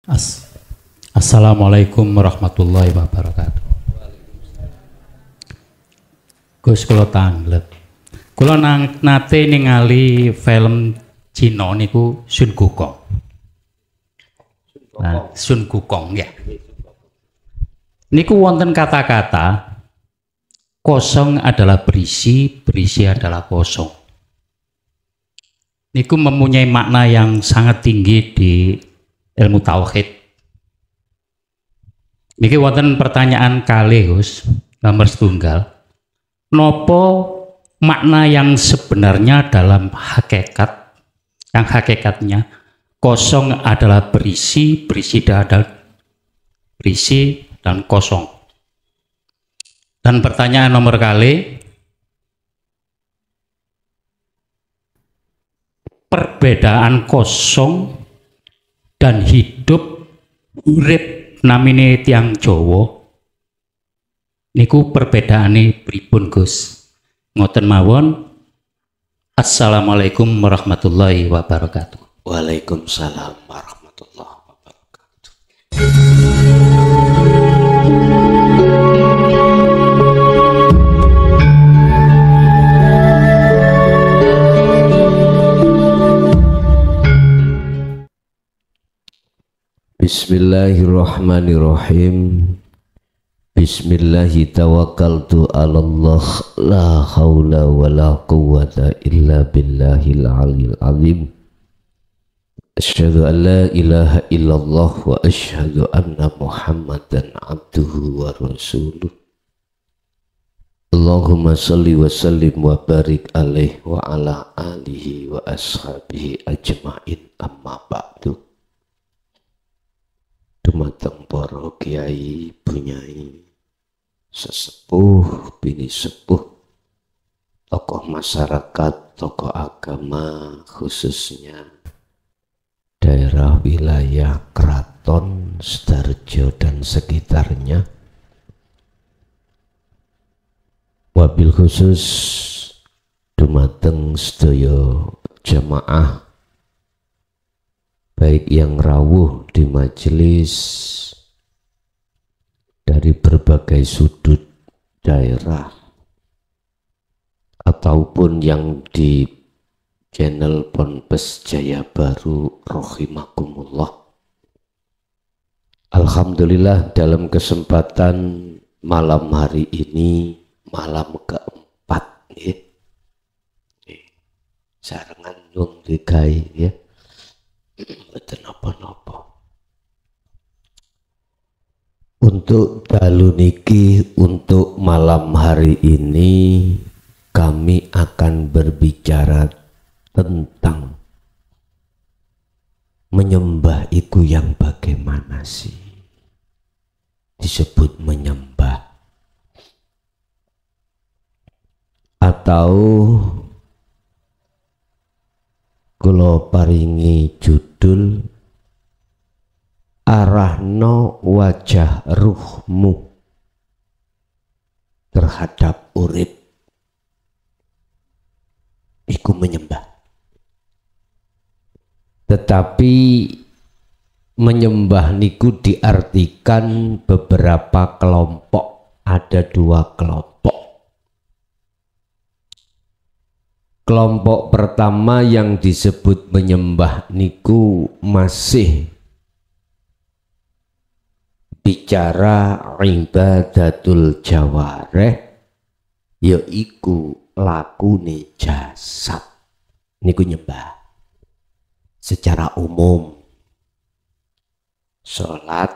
As- Assalamualaikum warahmatullahi wabarakatuh. Gus kula tanglet. Kula nate ningali film Cina niku Sun Gukong. Nah, Sun Gukong ya. Niku wonten kata-kata kosong adalah berisi, berisi adalah kosong. Niku mempunyai makna yang sangat tinggi di ilmu tauhid. Niki wonten pertanyaan kalih Gus, nomor setunggal. Nopo makna yang sebenarnya dalam hakikat, yang hakikatnya kosong adalah berisi, berisi adalah berisi dan kosong. Dan pertanyaan nomor kali, perbedaan kosong dan hidup urip namine tiang Jawa niku perbedaane pripun Gus? Ngoten mawon. Assalamualaikum warahmatullahi wabarakatuh. Waalaikumsalam warahmatullahi wabarakatuh. Bismillahirrahmanirrahim. Bismillahi tawakkaltu ala Allah, la haula wa la quwwata illa billahil aliyil azim. Asyhadu an la ilaha illallah wa asyhadu anna Muhammadan abduhu wa rasuluh. Allahumma salli wa sallim wa barik alaihi wa ala alihi wa ashabihi ajma'in, amma ba'du. Dumateng para kiai, bunyai, sesepuh, bini sepuh, tokoh masyarakat, tokoh agama, khususnya daerah wilayah Keraton, Sidoarjo dan sekitarnya. Wabil khusus dumateng sedaya jamaah, baik yang rawuh di majelis dari berbagai sudut daerah ataupun yang di channel Ponpes Jaya Baru rahimakumullah. Alhamdulillah, dalam kesempatan malam hari ini, malam keempat ya, sarangan dong dikai ya, betul apa-apa. Untuk dalu niki, untuk malam hari ini kami akan berbicara tentang menyembah itu yang bagaimana sih disebut menyembah, atau kula paringi judul arahno wajah ruhmu terhadap urip iku menyembah. Tetapi menyembah niku diartikan beberapa kelompok, ada dua kelompok. Kelompok pertama yang disebut menyembah niku masih bicara ibadatul jawareh, yaiku lakune jasad niku nyembah secara umum. Sholat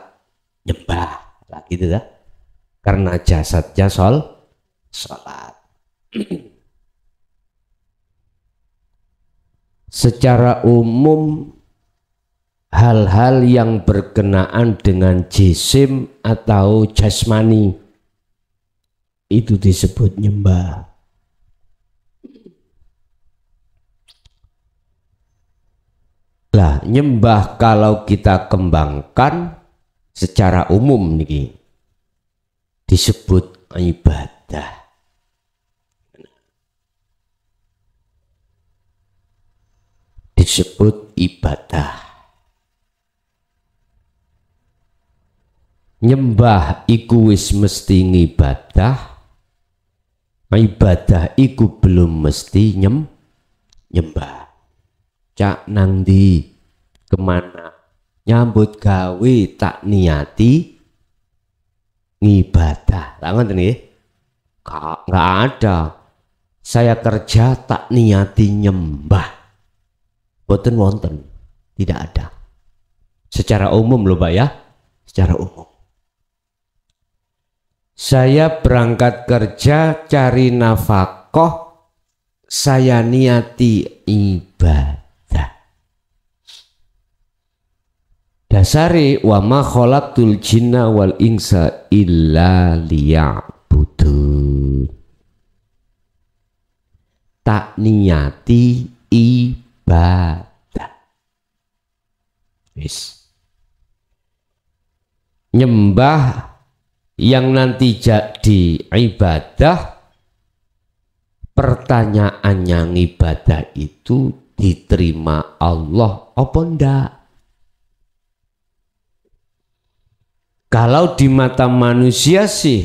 nyembah lah gitu dah, karena jasadnya sholat. Secara umum hal-hal yang berkenaan dengan jisim atau jasmani itu disebut nyembah. Lah nyembah kalau kita kembangkan secara umum niki disebut ibadah. Disebut ibadah. Nyembah iku wis mesti ngibadah, ibadah iku belum mesti nyembah. Cak nang ndi kemana nyambut gawe tak niati ngibadah. Tak ngoten nggih? Enggak ada. Saya kerja tak niati nyembah. Boten wonten. Tidak ada. Secara umum loh Pak ya. Secara umum. Saya berangkat kerja cari nafkah, saya niati ibadah. Dasari wa ma khalaqtul jinna wal insa illa liya'budun. Tak niati ibadah. Wis. Nyembah yang nanti jadi ibadah, pertanyaannya ibadah itu diterima Allah apa ndak? Kalau di mata manusia sih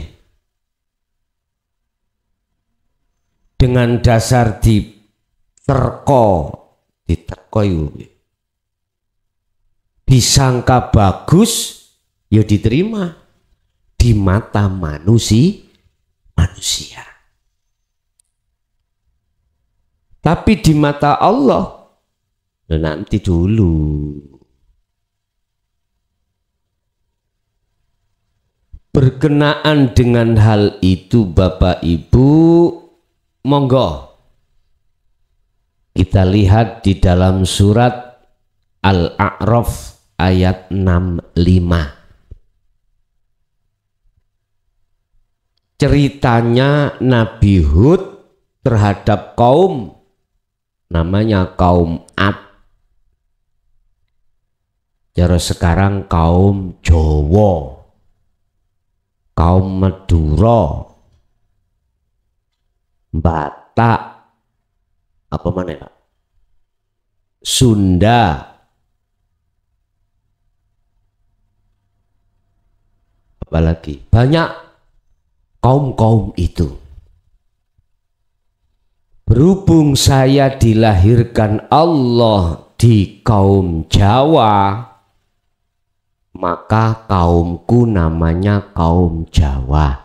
dengan dasar diterko disangka bagus ya diterima di mata manusia. Tapi di mata Allah nanti dulu. Berkenaan dengan hal itu Bapak Ibu, monggo kita lihat di dalam surat Al-A'raf ayat 65. Ceritanya Nabi Hud terhadap kaum namanya kaum Ad. Cara sekarang kaum Jawa, kaum Madura, Batak, apa mana ya? Sunda, apalagi banyak kaum-kaum itu. Berhubung saya dilahirkan Allah di kaum Jawa, maka kaumku namanya kaum Jawa.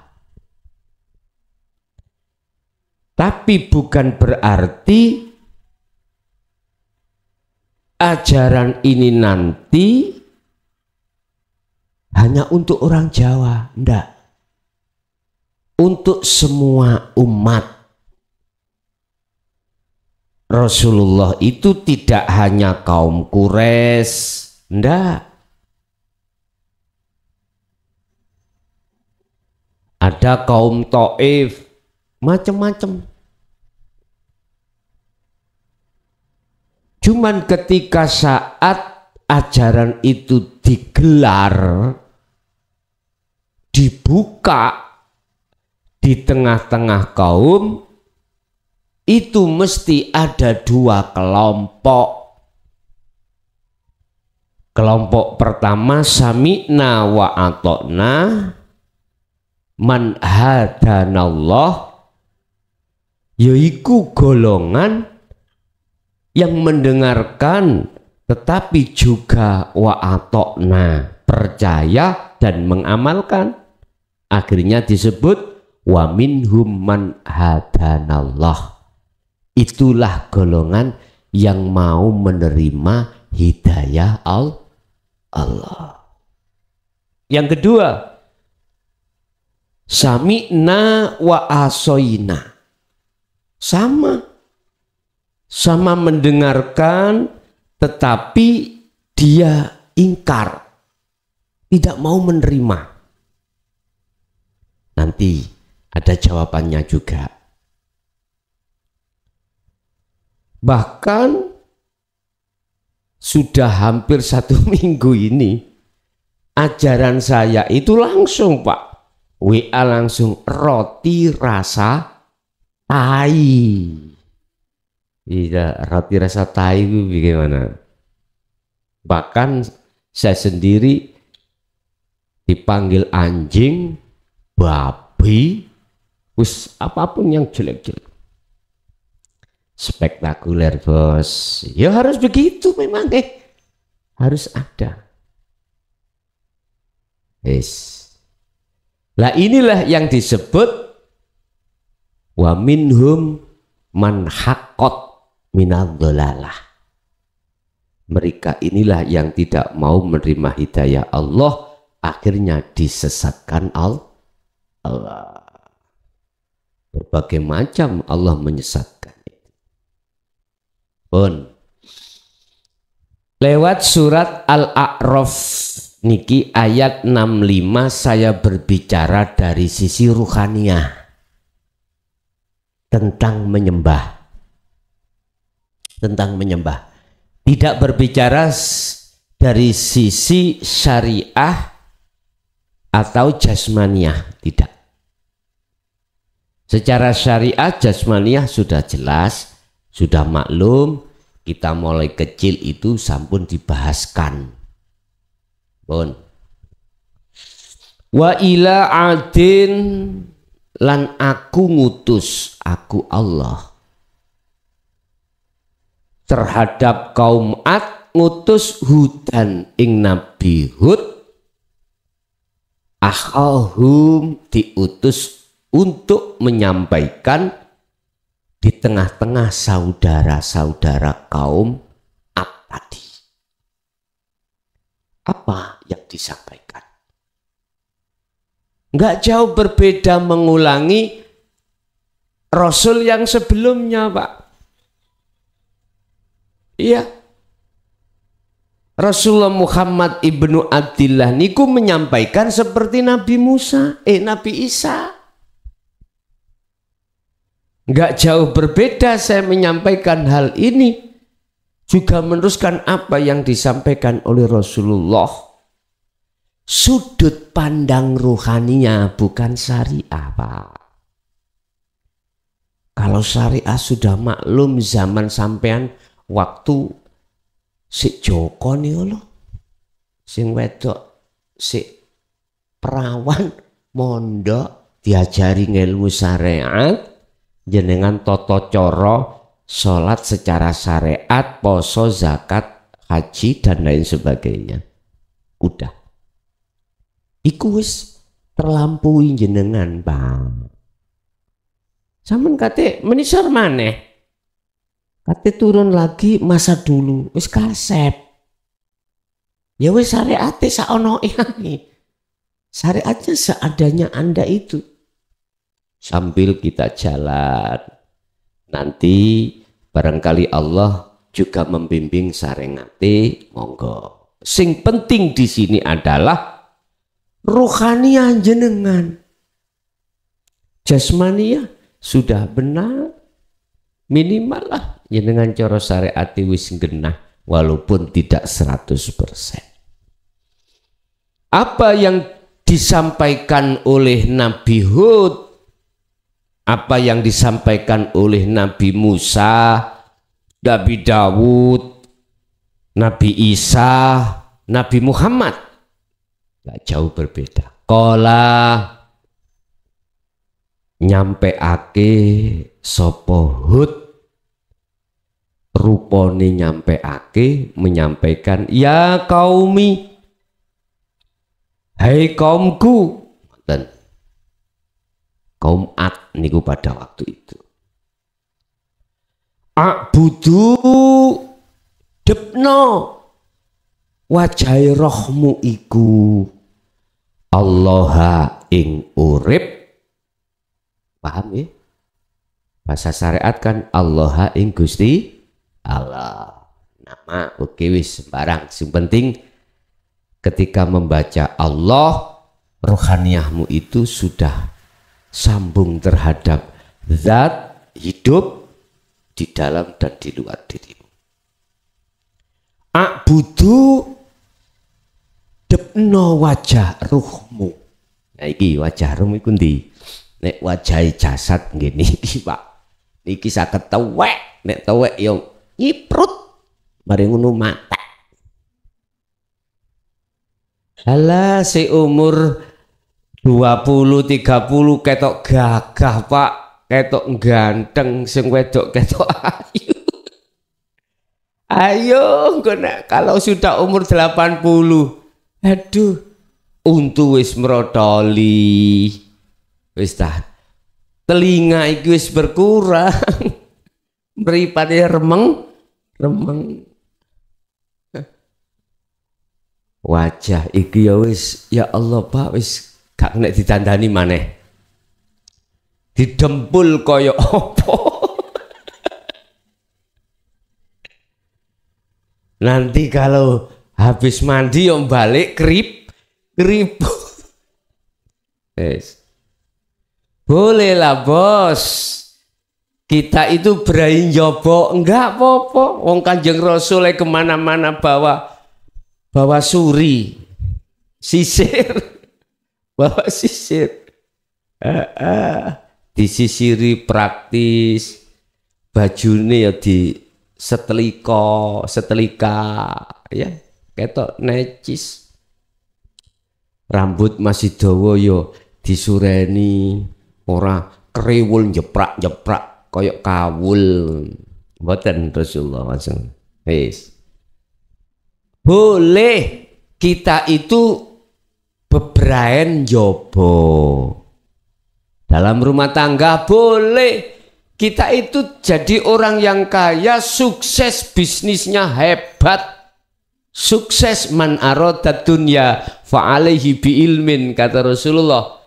Tapi bukan berarti ajaran ini nanti hanya untuk orang Jawa, enggak. Untuk semua umat. Rasulullah itu tidak hanya kaum Quraisy, enggak. Ada kaum Taif, macam-macam. Cuman ketika saat ajaran itu digelar, dibuka di tengah-tengah kaum, itu mesti ada dua kelompok. Kelompok pertama sami'na wa ata'na, man hadanallah, yaitu golongan yang mendengarkan tetapi juga wa ata'na, percaya dan mengamalkan. Akhirnya disebut wa minhum man hadanallah. Itulah golongan yang mau menerima hidayah Allah. Yang kedua, sami'na wa asoina. Sama mendengarkan tetapi dia ingkar, tidak mau menerima. Nanti ada jawabannya juga. Bahkan sudah hampir 1 minggu ini ajaran saya itu langsung Pak, WA langsung roti rasa tai. Iya, roti rasa tai itu bagaimana? Bahkan saya sendiri dipanggil anjing, babi, wis apapun yang jelek-jelek. Spektakuler bos, ya harus begitu memang harus ada. Lah inilah yang disebut wa minhum man haqqat minadh-dhalalah. Mereka inilah yang tidak mau menerima hidayah Allah, akhirnya disesatkan Allah. Berbagai macam Allah menyesatkan. Pun lewat surat Al-A'raf niki ayat 65 saya berbicara dari sisi ruhaniyah tentang menyembah. Tidak berbicara dari sisi syariah atau jasmaniah, tidak. Secara syariah jasmaniah sudah jelas, sudah maklum, kita mulai kecil itu sampun dibahaskan. Pun. Wa ila adin lan aku ngutus, aku Allah. Terhadap kaum Ad ngutus Hudan ing Nabi Hud, akhahum diutus untuk menyampaikan di tengah-tengah saudara-saudara kaum Ad tadi. Apa yang disampaikan? Enggak jauh berbeda mengulangi Rasul yang sebelumnya, Pak. Iya, Rasulullah Muhammad ibnu Abdillah niku menyampaikan seperti Nabi Musa, Nabi Isa. Enggak jauh berbeda saya menyampaikan hal ini, juga meneruskan apa yang disampaikan oleh Rasulullah. Sudut pandang ruhaninya bukan syariah, Pak. Kalau syariah sudah maklum zaman sampean waktu si Joko nih lo, sing wedok si perawan mondok diajari ilmu syariat, jenengan toto coro sholat secara syariat, poso, zakat, haji dan lain sebagainya. Udah, iku wis terlampaui jenengan, Bang. Sampeyan kate menisor maneh. Kate turun lagi masa dulu, wis kasep. Ya wis syariate saono ini. Syariatnya seadanya Anda itu. Sambil kita jalan, nanti barangkali Allah juga membimbing sarengate, monggo. Sing penting di sini adalah rohaniah jenengan. Jasmaniah sudah benar, minimal lah jenengan cara syariat wis genah walaupun tidak 100%. Apa yang disampaikan oleh Nabi Hud, apa yang disampaikan oleh Nabi Musa, Nabi Dawud, Nabi Isa, Nabi Muhammad, gak jauh berbeda. Qala nyampeake sapa Hud, rupane nyampeake, menyampaikan, ya kaumi, hai kaumku. Dan kaum Ad niku pada waktu itu, a'budu depno wajai rohmu iku Allaha ing urip. Paham ya? Bahasa syariat kan Allaha ing Gusti Allah. Nama oke wis sembarang. Yang penting ketika membaca Allah, rohaniyahmu itu sudah sambung terhadap zat hidup di dalam dan di luar dirimu. A'budu depno wajah ruhmu. Nah iki wajah ruhmu iku ndi? Nek wajahi jasad ngene iki, Pak. Niki saged tewek, nek tewek yo nyiprut mari ngono mate. Alah si umur 20 30 ketok gagah Pak, ketok ganteng, sing wedok ketok ayu. Ayo kalau sudah umur 80, aduh, untu wis merotoli, wis dah telinga iki wis berkurang, mripate remeng. Wajah iki ya wis, ya Allah Pak, wis gak kena ditandani maneh, didempul kaya apa. Nanti kalau habis mandi yang balik kerip. Yes. Bolehlah bos, kita itu berani nyoba, enggak apa-apa. Wong Kanjeng Rasul kemana-mana bawa suri, sisir, bawa sisir, disisiri praktis, bajune ya di setelika ya ketok necis, rambut masih dawa yo disureni, ora kriwul jeprak koyok kawul, mboten Rasulullah langsung. Wis boleh kita itu bebraen jobo dalam rumah tangga, boleh kita itu jadi orang yang kaya, sukses, bisnisnya hebat, sukses. Man arodat dunya fa'alaihi biilmin, kata Rasulullah.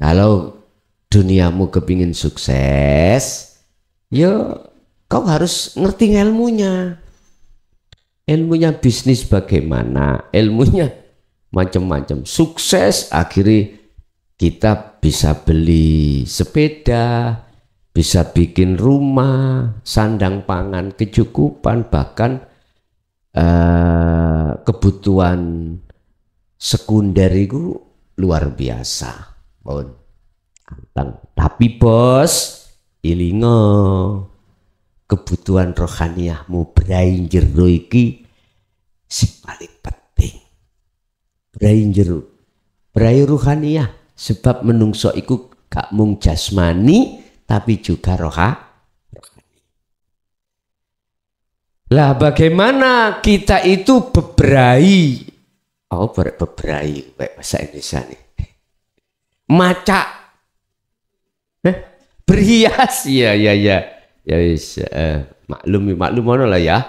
Kalau duniamu kepingin sukses, ya kau harus ngerti ilmunya. Ilmunya bisnis bagaimana, ilmunya macam-macam. Sukses akhirnya kita bisa beli sepeda, bisa bikin rumah, sandang pangan, kecukupan, bahkan kebutuhan sekunder itu luar biasa. Tapi bos, ilingo kebutuhan rohaniyahmu berai jero iki sing paling penting. Berai rohaniyah, sebab menungso iku gak mung jasmani tapi juga rohani. Lah bagaimana kita itu beberai? Oh, beberai bahasa Indonesia nih. Macak, berhias, ya wis, maklum mana lah ya.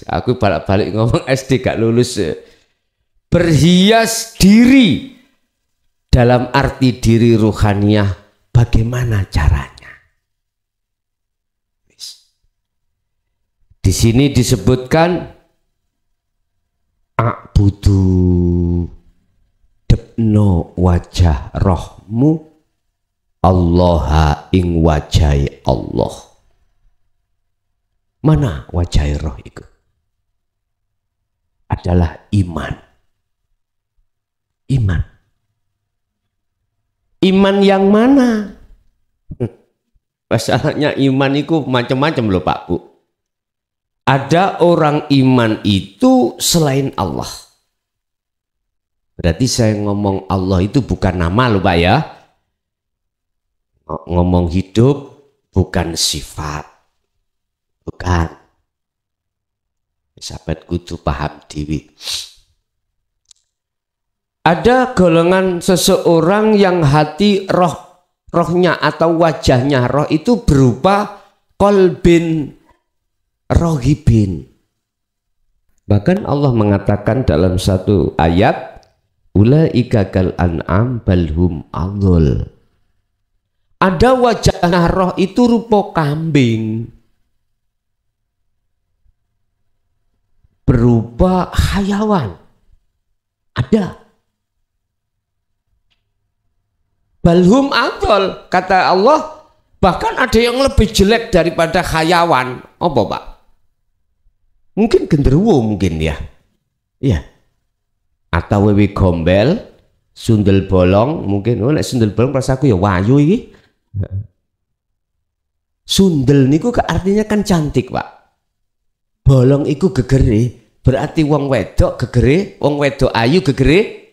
Aku balik ngomong SD gak lulus. Berhias diri dalam arti diri ruhaniyah, bagaimana caranya? Di sini disebutkan a'budu, depno wajah rohmu Allaha ing wajai Allah. Mana wajai roh itu? Adalah iman. Iman yang mana? Masalahnya iman itu macam-macam loh Pak Bu. Ada orang iman itu selain Allah. Berarti saya ngomong Allah itu bukan nama loh Pak ya. Ngomong hidup bukan sifat. Bukan. Sahabat kudu paham diri. Ada golongan seseorang yang hati rohnya atau wajahnya roh itu berupa kolbin rohibin. Bahkan Allah mengatakan dalam satu ayat, ulaika kal an'am balhum adul. Ada wajahnya roh itu rupa kambing, berupa hayawan. Ada. Balhum adul, kata Allah, bahkan ada yang lebih jelek daripada hayawan. Apa Pak? Mungkin genderuwo mungkin ya. Iya. Atau wewe gombel, sundel bolong mungkin. Oh nek sundel bolong rasaku ya wayu iki. Sundel niku artinya kan cantik Pak. Bolong iku gegere, berarti wong wedok gegere, wong wedok ayu gegere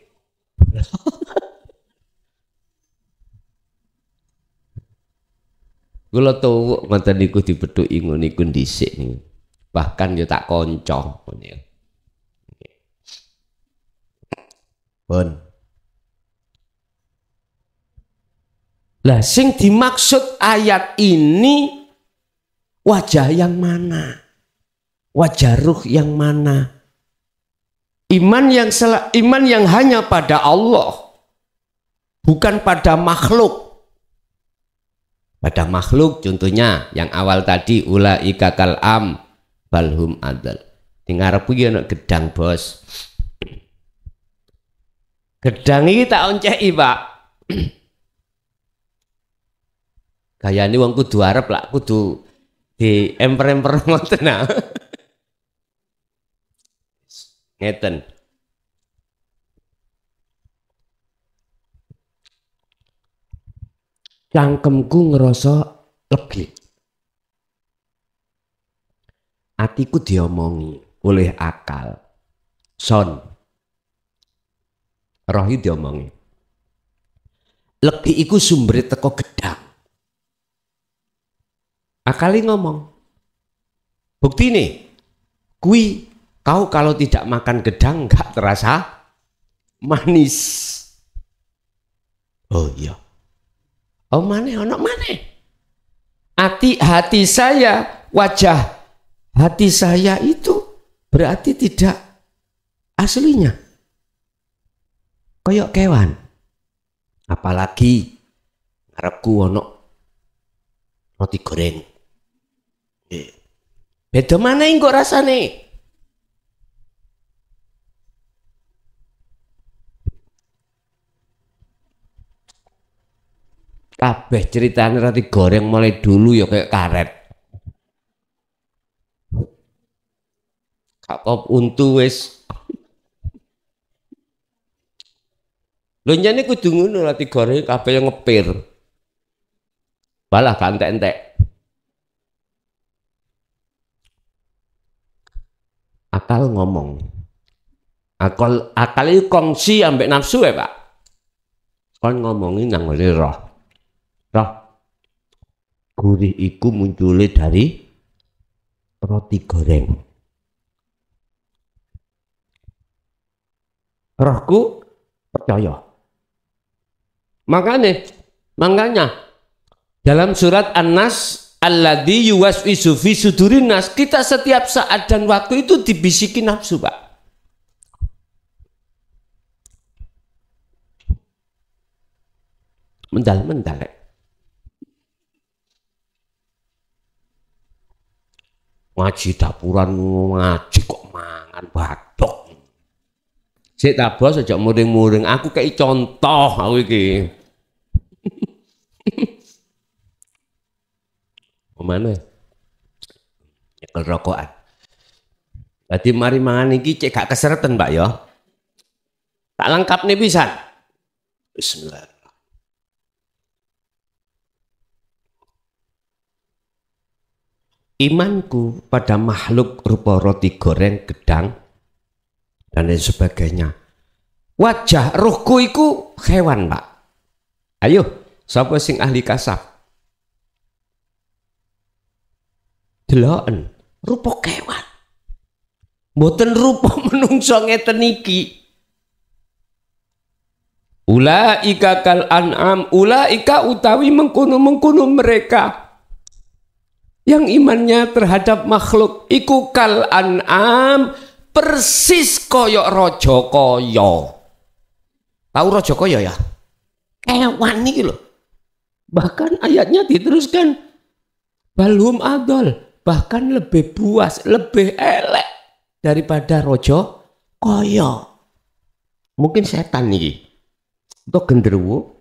Kula tuwuk ngoten niku dibethuki ngono niku dhisik niku. Bahkan ya tak kanca ngene. Pun. Lah sing dimaksud ayat ini wajah yang mana? Wajah ruh yang mana? Iman yang hanya pada Allah, bukan pada makhluk. Pada makhluk contohnya yang awal tadi ulaika kal am balhum adal. Ning ngarep iki ana gedang, Bos. Gedang iki tak onceki, Pak. Gayane wong kudu arep lak kudu di emper-emper ngoten nah. Ngeten. Cangkemku ngerasa lega. Atiku diomongi oleh akal. Son. Rohi diomongi. Legi iku sumber teko gedang. Akali ngomong. Bukti nih. Kui kau kalau tidak makan gedang nggak terasa manis. Oh iya. Oh mana, ono mana? Hati saya, wajah hati saya itu berarti tidak aslinya. Koyok kewan. Apalagi ngarepku ono roti goreng. Beda mana yang kok rasane? Kabeh ceritanya roti goreng mulai dulu ya kayak karet. Kakop untu wis. Lho nyene kudu ngono roti goreng kabeh yang ngepir. Balah gak entek-entek. Akal ngomong. Akal itu kongsi ambek nafsu ya, Pak. Kon ngomongin nang ngene roh. Roh, gurih iku munculnya dari roti goreng. Rohku percaya. Makanya dalam surat An-Nas alladzi yuwaswisu fi sudurin nas, kita setiap saat dan waktu itu dibisiki nafsu, Pak. Mendal-mendal. Ngaji dapuran ngaji kok mangan bathok. Sik ta Bos aja muring-muring, aku kei contoh aku iki. Mana? Nyekel rokokan. Dadi mari mangan iki cek gak kesereten, Pak ya. Tak lengkap nih pisan. Bismillah. Imanku pada makhluk rupa roti goreng, gedang, dan lain sebagainya. Wajah rohku iku hewan, Pak. Ayo, sapa sing ahli kasaf? Deloken, rupa kewan. Mboten rupa menungso ngeten iki. Ulaika kal an'am, ulaika utawi mengkono-mengkono mereka yang imannya terhadap makhluk iku kal an'am, persis koyok raja kaya. Tahu raja kaya ya? Kewan iki lho. Bahkan ayatnya diteruskan balhum adol, bahkan lebih buas, lebih elek daripada raja kaya. Mungkin setan iki. Untuk genderuwo.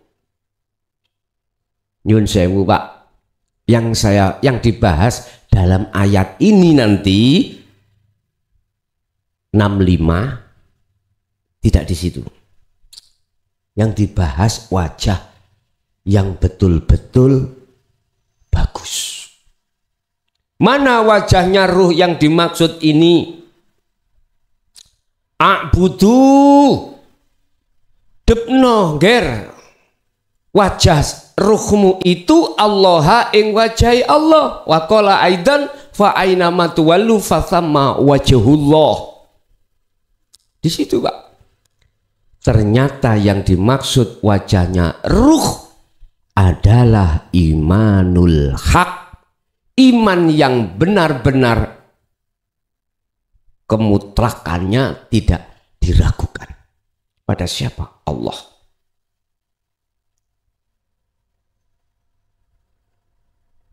Nyun sewu, Pak. Yang dibahas dalam ayat ini nanti 65 tidak di situ. Yang dibahas wajah yang betul-betul bagus. Mana wajahnya ruh yang dimaksud ini? A'budu, Hadepno ger wajah ruhmu itu Allah ing wajahi Allah. Wa qala aidan fa aina ma tuwallu fa thamma wajhullah. Di situ Pak. Ternyata yang dimaksud wajahnya ruh adalah imanul haq, iman yang benar-benar kemutlakannya tidak diragukan. Pada siapa? Allah.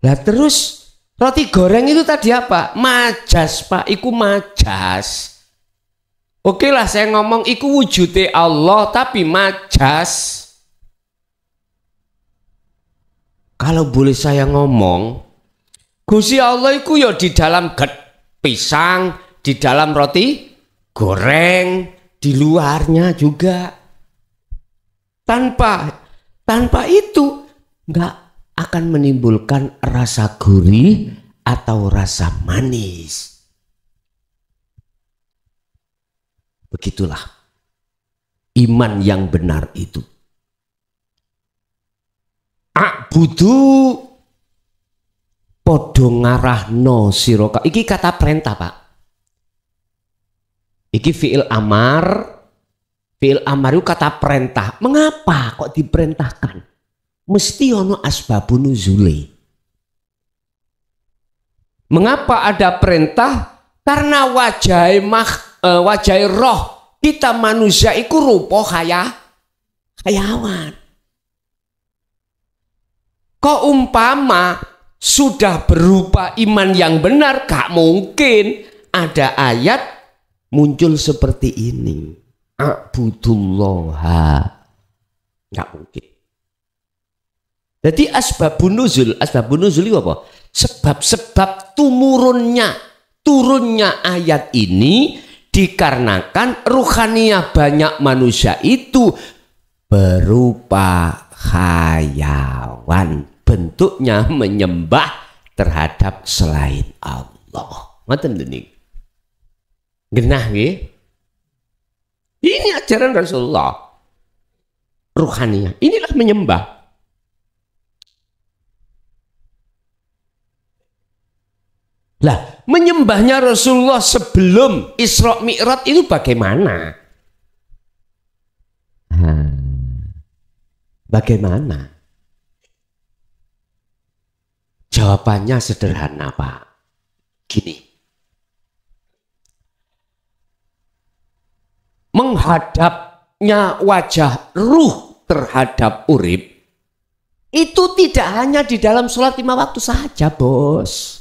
Lah terus roti goreng itu tadi apa? Majas Pak, iku majas. Oke lah saya ngomong iku wujude Allah tapi majas. Kalau boleh saya ngomong, Gusti Allah iku ya di dalam pisang, di dalam roti goreng, di luarnya juga. Tanpa itu nggak akan menimbulkan rasa gurih atau rasa manis. Begitulah iman yang benar itu. A'budu podo ngarahno siroka. Iki kata perintah Pak. Iki fi'il amar. Fi'il amar itu kata perintah. Mengapa kok diperintahkan? Mesti ono asbabun nuzuli. Mengapa ada perintah? Karena wajah roh kita manusia itu rupa hayawan. Kok umpama sudah berupa iman yang benar, gak mungkin ada ayat muncul seperti ini. A'budullaha. Gak mungkin. Jadi asbabun nuzul itu apa? Sebab-sebab turunnya ayat ini dikarenakan ruhaniyah banyak manusia itu berupa hayawan, bentuknya menyembah terhadap selain Allah. Ngoten niku. Genah nggih. Ini ajaran Rasulullah. Ruhaniyah. Inilah menyembah. Lah, menyembahnya Rasulullah sebelum Isra Mi'raj itu bagaimana? Bagaimana? Jawabannya sederhana Pak. Gini. Menghadapnya wajah ruh terhadap urip itu tidak hanya di dalam sholat 5 waktu saja bos.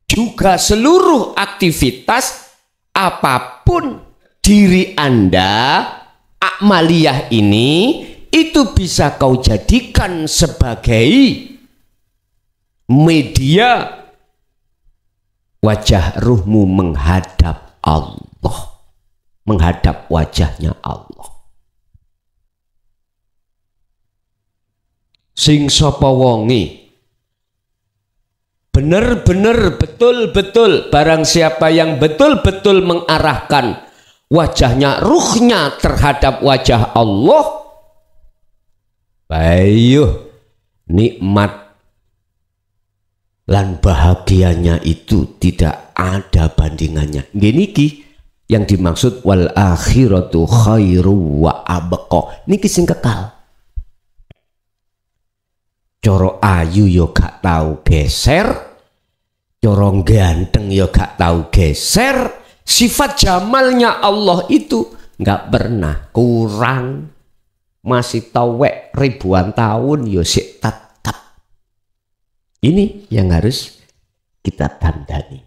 Juga seluruh aktivitas apapun diri Anda, amaliyah ini itu bisa kau jadikan sebagai media wajah ruhmu menghadap Allah, menghadap wajahnya Allah. Sing sapa wonge benar-benar betul-betul barang siapa yang betul-betul mengarahkan wajahnya, ruhnya terhadap wajah Allah, bayuh nikmat lan bahagianya itu tidak ada bandingannya. Niki yang dimaksud wal akhiratu khairu wa abqa. Niki sing kekal. Coro ayu yo gak tahu geser, coro ganteng yo gak tahu geser. Sifat jamalnya Allah itu gak pernah kurang. Masih tawek ribuan tahun yo sik tetap. Ini yang harus kita tandani.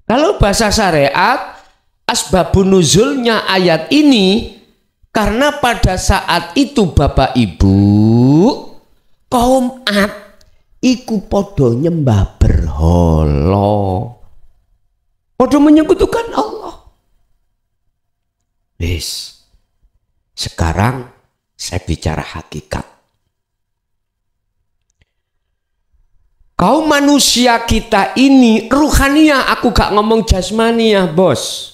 Kalau bahasa syariat, asbabun nuzulnya ayat ini karena pada saat itu Bapak Ibu, kaum Ad iku podo nyembah berhala, podo menyekutukan Allah. Wis, sekarang saya bicara hakikat. Kaum manusia kita ini ruhaniyah, aku gak ngomong jasmaniyah bos.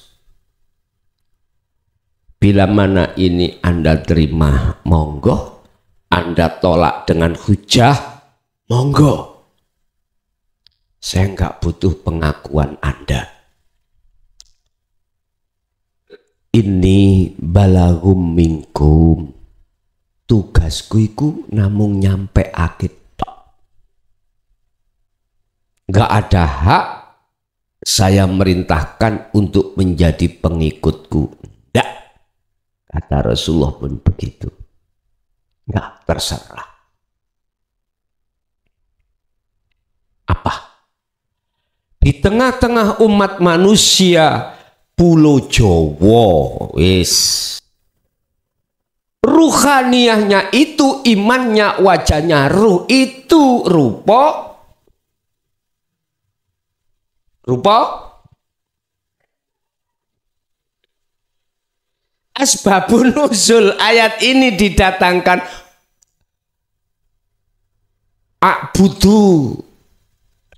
Bila mana ini Anda terima, monggo. Anda tolak dengan hujah, monggo. Saya nggak butuh pengakuan Anda. Ini balagum minkum. Tugasku iku namung nyampe akid tok. Nggak ada hak saya merintahkan untuk menjadi pengikutku. Nggak. Kata Rasulullah pun begitu. Nggak, terserah. Apa? Di tengah-tengah umat manusia, Pulau Jawa, wis. Ruhaniyahnya itu, imannya, wajahnya, ruh itu rupa asbabun nuzul ayat ini didatangkan a'budu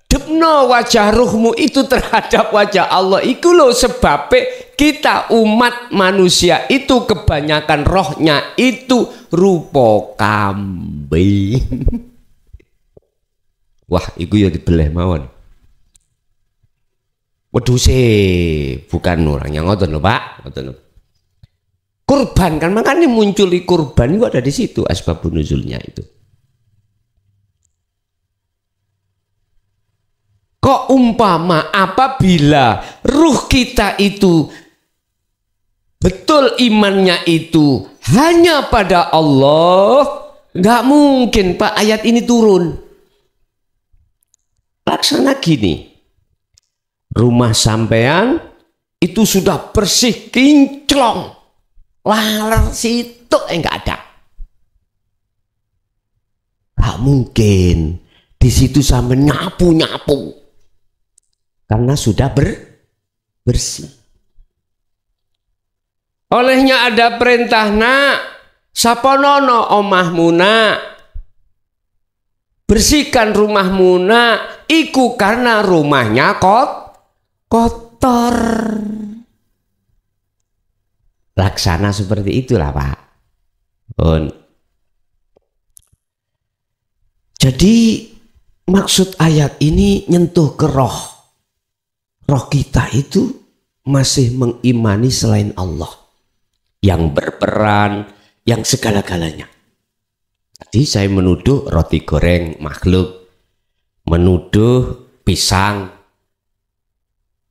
debno wajah ruhmu itu terhadap wajah Allah. Iku loh sebabnya kita umat manusia itu kebanyakan rohnya itu rupa kambing. Wah, iku ya dibeleh mawon. Wedhuse bukan orang yang ngoten lho, Pak. Ngoten lho. Kurban kan, makanya muncul di kurban itu ada di situ asbabun nuzulnya itu. Kok umpama apabila ruh kita itu betul imannya itu hanya pada Allah, nggak mungkin Pak ayat ini turun. Laksana gini, rumah sampean itu sudah bersih kinclong, laler situ nggak ada. Nggak mungkin di situ sampai nyapu. Karena sudah bersih. Olehnya ada perintah, nak, saponono omahmu nak, bersihkan rumahmu nak, iku karena rumahnya kotor. Laksana seperti itulah Pak. Jadi maksud ayat ini nyentuh ke roh. Roh kita itu masih mengimani selain Allah yang berperan, yang segala-galanya. Tadi saya menuduh roti goreng makhluk, menuduh pisang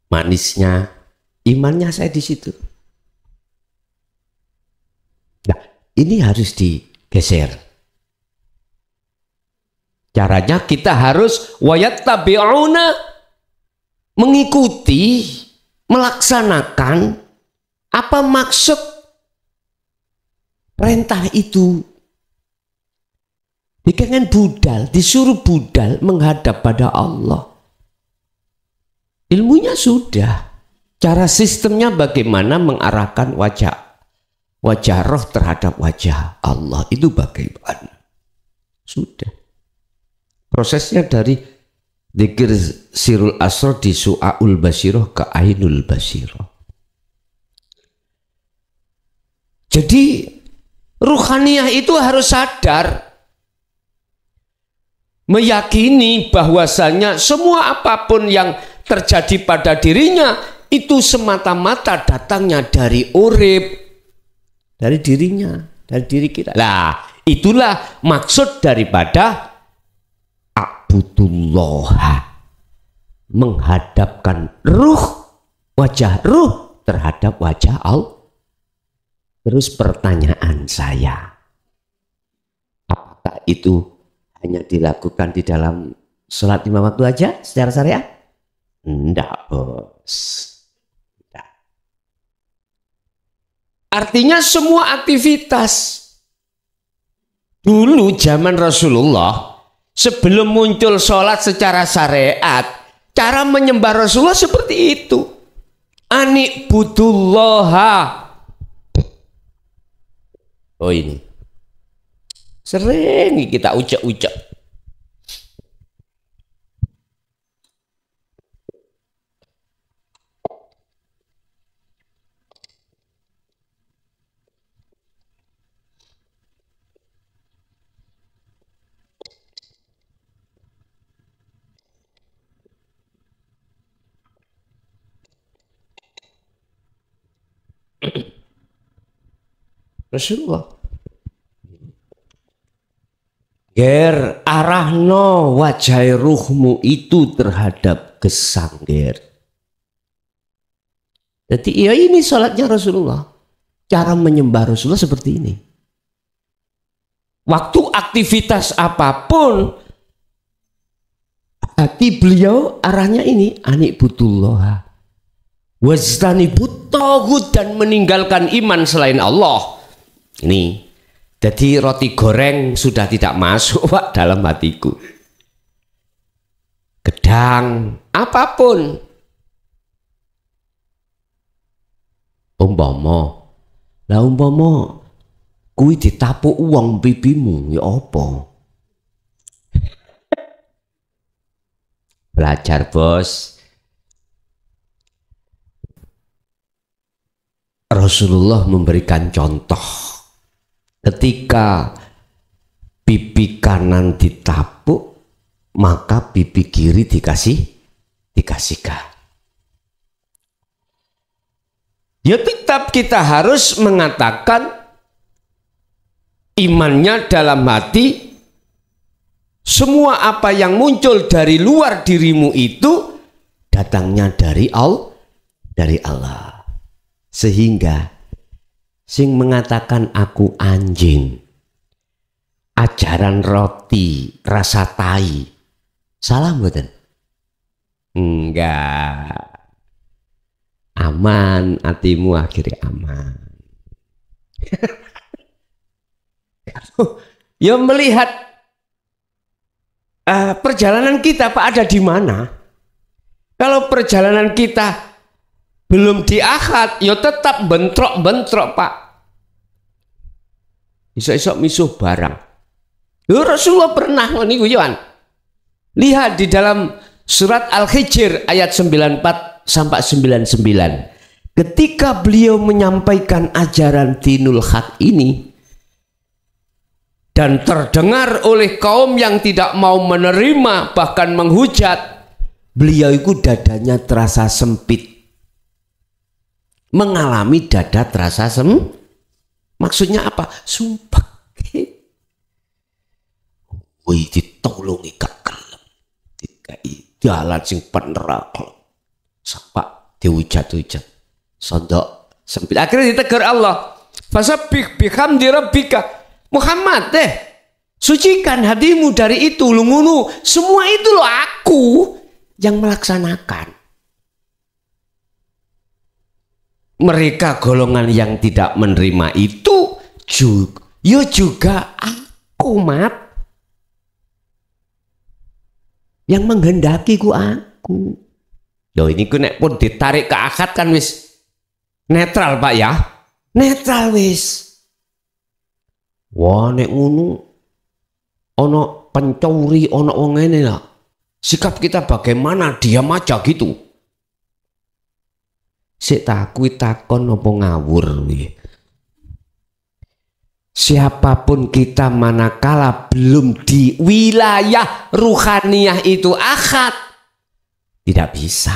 manisnya, imannya saya di situ. Nah, ini harus digeser. Caranya kita harus wayat tabi'una, mengikuti, melaksanakan apa maksud perintah itu. Dikengken budal, disuruh budal menghadap pada Allah. Ilmunya sudah, cara sistemnya bagaimana mengarahkan wajah roh terhadap wajah Allah itu bagaimana? Sudah. Prosesnya dari dzikir sirul asrar di su'aul basiroh ke ainul basiroh. Jadi ruhaniyah itu harus sadar, meyakini bahwasanya semua apapun yang terjadi pada dirinya itu semata-mata datangnya dari urip, dari dirinya, dari diri kita. Lah, itulah maksud daripada abudullah, menghadapkan wajah ruh terhadap wajah Allah. Terus pertanyaan saya, apakah itu hanya dilakukan di dalam sholat 5 waktu aja secara syariat? Enggak, bos. Enggak. Artinya semua aktivitas dulu zaman Rasulullah, sebelum muncul sholat secara syariat, cara menyembah Rasulullah seperti itu. Anik budullaha. Oh ini. Sering kita ucap-ucap. Rasulullah. Ger, arahno wajah ruhmu itu terhadap gesang, ger. Jadi ya ini sholatnya Rasulullah. Cara menyembah Rasulullah seperti ini. Waktu aktivitas apapun, hati beliau arahnya ini, anikbudullah wajtanibut taghut, dan meninggalkan iman selain Allah. Ini, jadi roti goreng sudah tidak masuk Pak dalam hatiku. Gedang apapun, umpama kuwi ditapuk uang pipimu ya apa? Belajar bos. Rasulullah memberikan contoh ketika pipi kanan ditapuk, maka pipi kiri dikasihkan. Ya tetap kita harus mengatakan imannya dalam hati, semua apa yang muncul dari luar dirimu itu datangnya dari Allah. Sehingga sing mengatakan aku anjing, ajaran roti rasa tai, salah mboten? Enggak. Aman, hatimu akhirnya aman. Ya melihat perjalanan kita Pak ada di mana? Kalau perjalanan kita belum di akad, ya tetap bentrok-bentrok Pak. Isok-isok misuh barang. Rasulullah pernah niku Yohan. Lihat di dalam surat Al-Hijr ayat 94 sampai 99. Ketika beliau menyampaikan ajaran dinul haq ini dan terdengar oleh kaum yang tidak mau menerima bahkan menghujat, beliau itu dadanya terasa sempit. Mengalami dada terasa maksudnya apa? Sumpah. Wih ditolongi gak gelem. Dikai dalan sing penerak. Sampai dihujat-hujat. Sondok sempit. Akhirnya ditegur Allah. Fasabbih bihamdi rabbika. Muhammad sucikan hatimu dari itu lungunu. Semua itu loh aku yang melaksanakan. Mereka golongan yang tidak menerima itu juga aku mat yang menghendaki ku aku. Loh ini ku nek pun ditarik ke akad kan wis netral Pak ya, netral wis. Wah nek ngono ono pencuri ono wong ngene lah, sikap kita bagaimana? Diam aja gitu. Sik takui takon apa ngawur nih. Siapapun kita manakala belum di wilayah ruhaniyah itu akad, tidak bisa.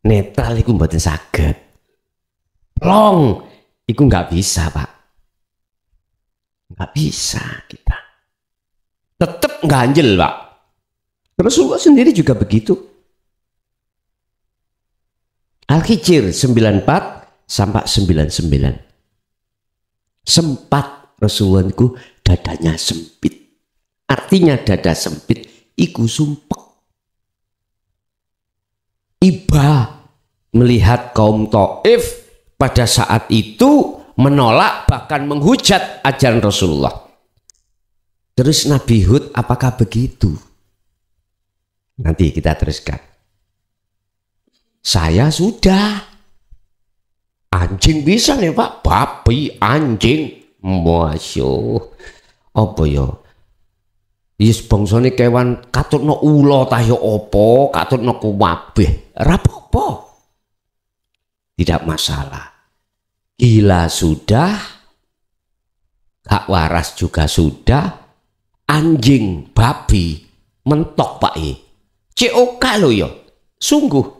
Netral itu mboten saged. Long itu nggak bisa Pak. Nggak bisa kita. Tetap ganjel Pak. Rasulullah sendiri juga begitu. Al-Hijr 94 sampai 99. Sempat Rasulullah itu dadanya sempit. Artinya dada sempit iku sumpek. Iba melihat kaum Taif pada saat itu menolak bahkan menghujat ajaran Rasulullah. Terus Nabi Hud apakah begitu? Nanti kita teruskan. Saya sudah anjing bisa nih Pak, babi anjing, masya apa ya? Yes bangsane kewan katutno ula ta ya apa, katutno kuwabeh, rapopo. Tidak masalah. Gila sudah, hak waras juga sudah, anjing, babi, mentok Pak COK lo ya, sungguh.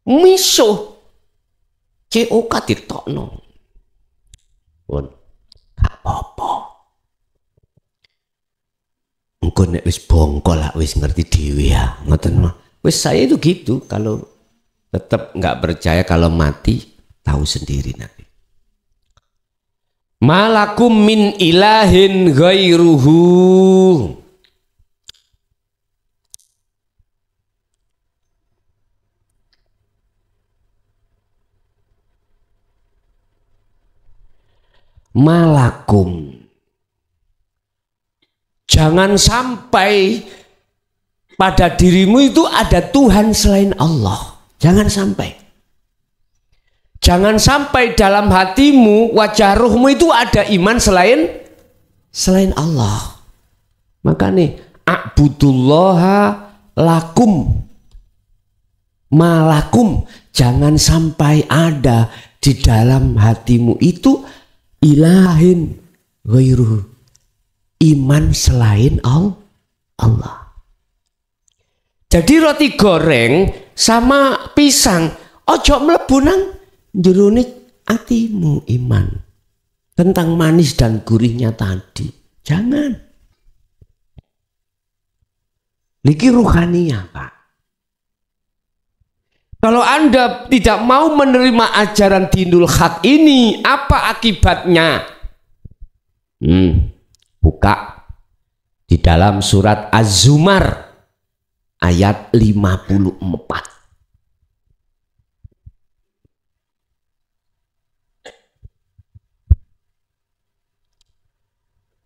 Misuh COK ditokno. Pun engko nek wis bongkol lah wis ngerti dhewe ya. Ngoten mah. Wis saya itu gitu, kalau tetap nggak percaya kalau mati tahu sendiri nanti. Malakum min ilahin ghairuhu. Malakum, jangan sampai pada dirimu itu ada Tuhan selain Allah. Jangan sampai. Jangan sampai dalam hatimu, wajah ruhmu itu ada iman selain Allah. Maka nih, a'budullaha lakum malakum. Jangan sampai ada di dalam hatimu itu ilahin ghairuhu, iman selain Allah. Jadi roti goreng sama pisang ojo mlebu nang jerone atimu iman tentang manis dan gurihnya tadi. Jangan. Niki ruhaniah, Pak. Kalau Anda tidak mau menerima ajaran dinul haq ini, apa akibatnya? Buka di dalam surat Az-Zumar ayat 54.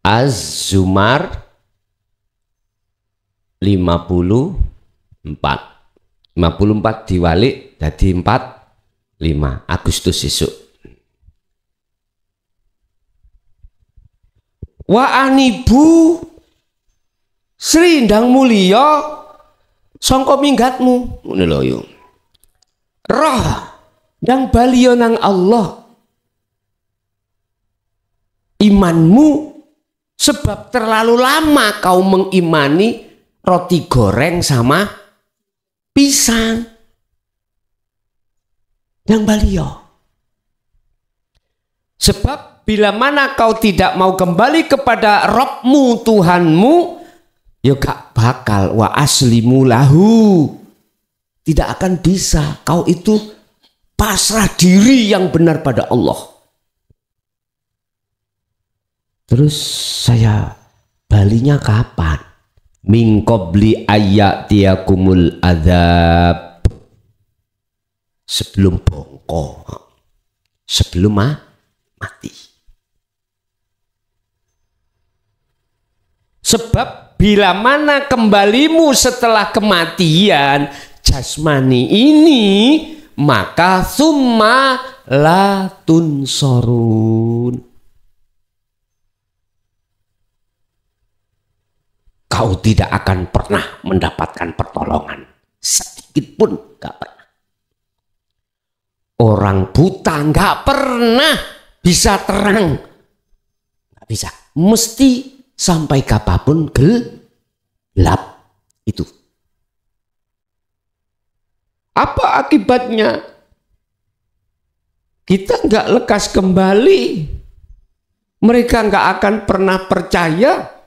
Az-Zumar 54 diwalik jadi 45 Agustus esuk. Wa anibu Sri ndang mulia sangka minggatmu ngono lho yo. Roh ndang baliyo nang Allah. Imanmu sebab terlalu lama kau mengimani roti goreng sama pisang. Yang beliau. Sebab bila mana kau tidak mau kembali kepada Rabbmu Tuhanmu, ya gak bakal wa aslimu lahu. Tidak akan bisa kau itu pasrah diri yang benar pada Allah. Terus saya balinya kapan? Min qabli ayyatiyakumul adzab. Sebelum bongkok, sebelum mati. Sebab bila mana kembalimu setelah kematian jasmani ini, maka summa la tunsorun. Kau tidak akan pernah mendapatkan pertolongan sedikit pun, gak pernah. Orang buta nggak pernah bisa terang, nggak bisa, mesti sampai kapanpun gelap itu. Apa akibatnya? Kita nggak lekas kembali, mereka nggak akan pernah percaya.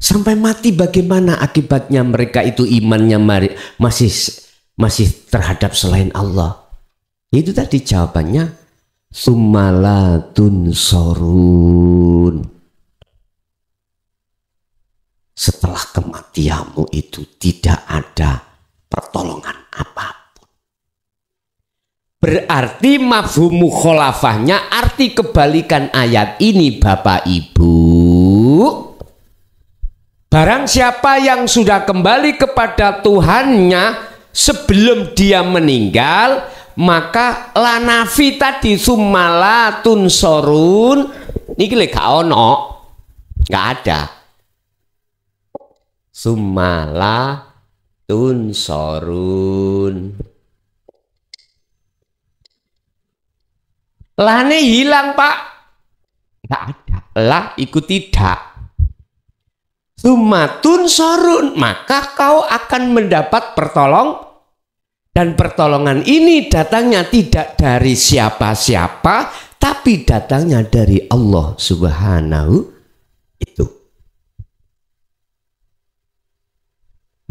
Sampai mati bagaimana akibatnya mereka itu imannya masih terhadap selain Allah. Itu tadi jawabannya summalatun sorun. Setelah kematianmu itu tidak ada pertolongan apapun. Berarti mafhum mukhalafahnya, arti kebalikan ayat ini Bapak Ibu, barang siapa yang sudah kembali kepada Tuhannya sebelum dia meninggal, maka lanafi tadi summalatun sorun niki lek gak ono, gak ada. Summalatun sorun, lane hilang Pak, gak ada. Lah ikut tidak. Summatun sorun, maka kau akan mendapat dan pertolongan ini datangnya tidak dari siapa-siapa, tapi datangnya dari Allah Subhanahu Itu.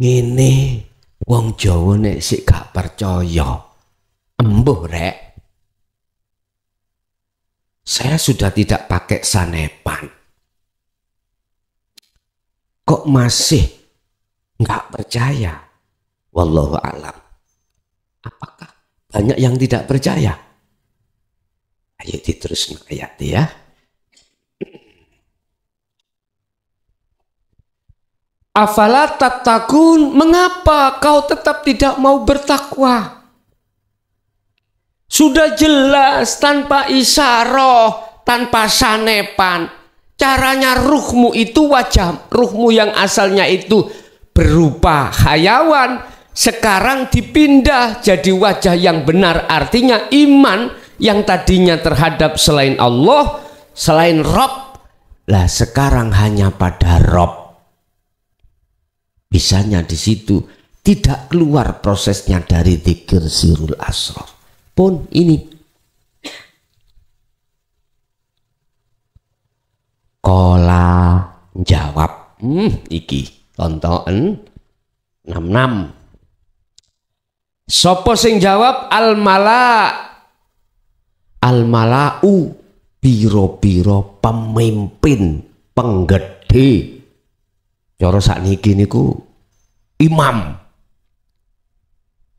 Ngene wong Jawa nek sik gak percaya. Embuh rek. Saya sudah tidak pakai sanepan. Kok masih nggak percaya? Wallahu a'lam. Apakah banyak yang tidak percaya? Ayo diteruskan ayat ya. Afala tattaqun, mengapa kau tetap tidak mau bertakwa? Sudah jelas tanpa isyarah, tanpa sanepan, caranya ruhmu itu wajah ruhmu yang asalnya itu berupa hayawan, sekarang dipindah jadi wajah yang benar, artinya iman yang tadinya terhadap selain Allah, selain Rob, lah sekarang hanya pada Rob. Bisanya di situ tidak keluar prosesnya dari dzikir sirul asrar. Pun ini kola jawab iki tonton 66. Sopo sing jawab al malau biro-biro pemimpin penggede. Cara sakniki niku imam.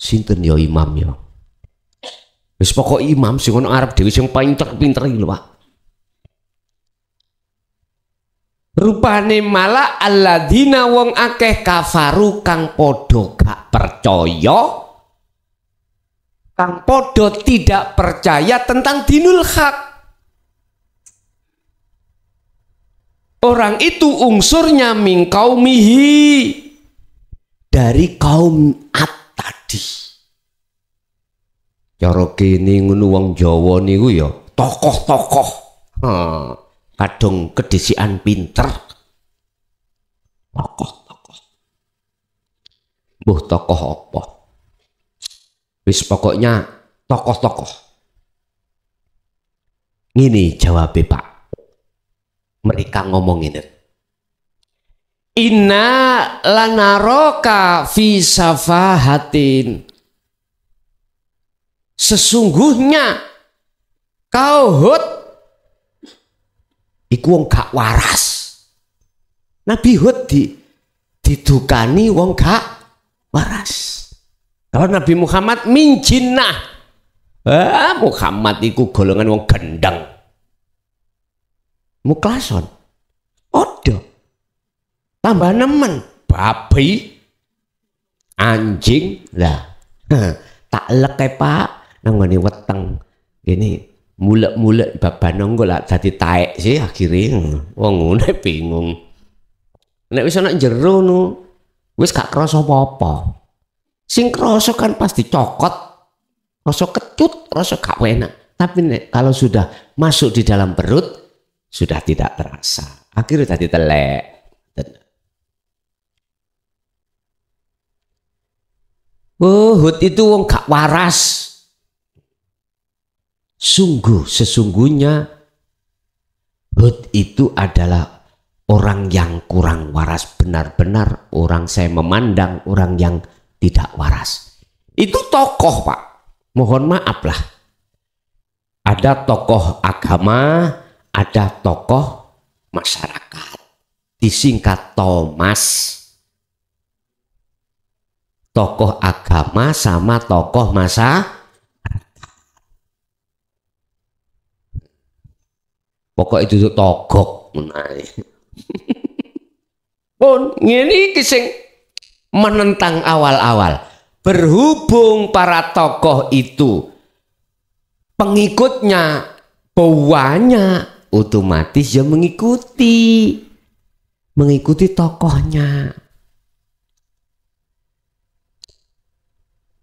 Sinten ya imam ya? Wis pokok imam sing ono arep dhewe sing pinter-pinter iki lho, Pak. Rupane malah alladzina wong akeh kafaru kang padha gak percaya, kang padha tidak percaya tentang dinul haq. Orang itu unsurnya min qaumihi, dari kaum Ad tadi. Cara kene ngono wong Jawa niku ya tokoh-tokoh. Kadung kedisian pinter. Tokoh-tokoh. Mbuh tokoh apa? Wis pokoknya tokoh-tokoh. Ngene jawabe, Pak. Mereka ngomong ini. Inna lanaroka fi safahatin. Sesungguhnya kau Hud iku wong gak waras. Nabi Hud didukani wong gak waras. Kalau Nabi Muhammad min jinnah. Muhammad iku golongan wong gendeng. Muklason. Odo. Tambah nemen babi anjing lah. Tak lek Pak. Nanggone weteng gini mulek-mulek babanong kok lak dadi taek sih akhirnya wong ngene bingung. Nek wis ana jero nu wis gak krasa apa-apa. Sing krasa kan pasti cokot, rasa kecut, rasa gak enak. Tapi nek kalau sudah masuk di dalam perut sudah tidak terasa. Akhirnya tadi telek. Hud itu wong gak waras. Sesungguhnya Hud itu adalah orang yang kurang waras, benar-benar orang saya memandang orang yang tidak waras. Itu tokoh, Pak. Mohon maaf lah. Ada tokoh agama, ada tokoh masyarakat. Disingkat Thomas. Tokoh agama sama tokoh masyarakat. Pokok itu togok menawi. Pun ngene iki sing menentang awal-awal. Berhubung para tokoh itu pengikutnya banyak, otomatis ya mengikuti tokohnya.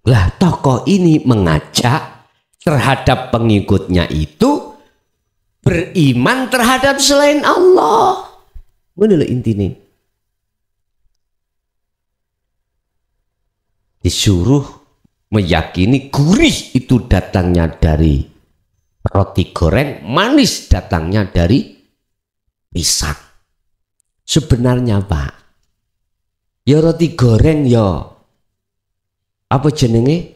Lah tokoh ini mengajak terhadap pengikutnya itu beriman terhadap selain Allah. Mana lah intinya? Disuruh meyakini gurih itu datangnya dari roti goreng, manis datangnya dari pisang. Sebenarnya Pak, ya roti goreng ya apa jenenge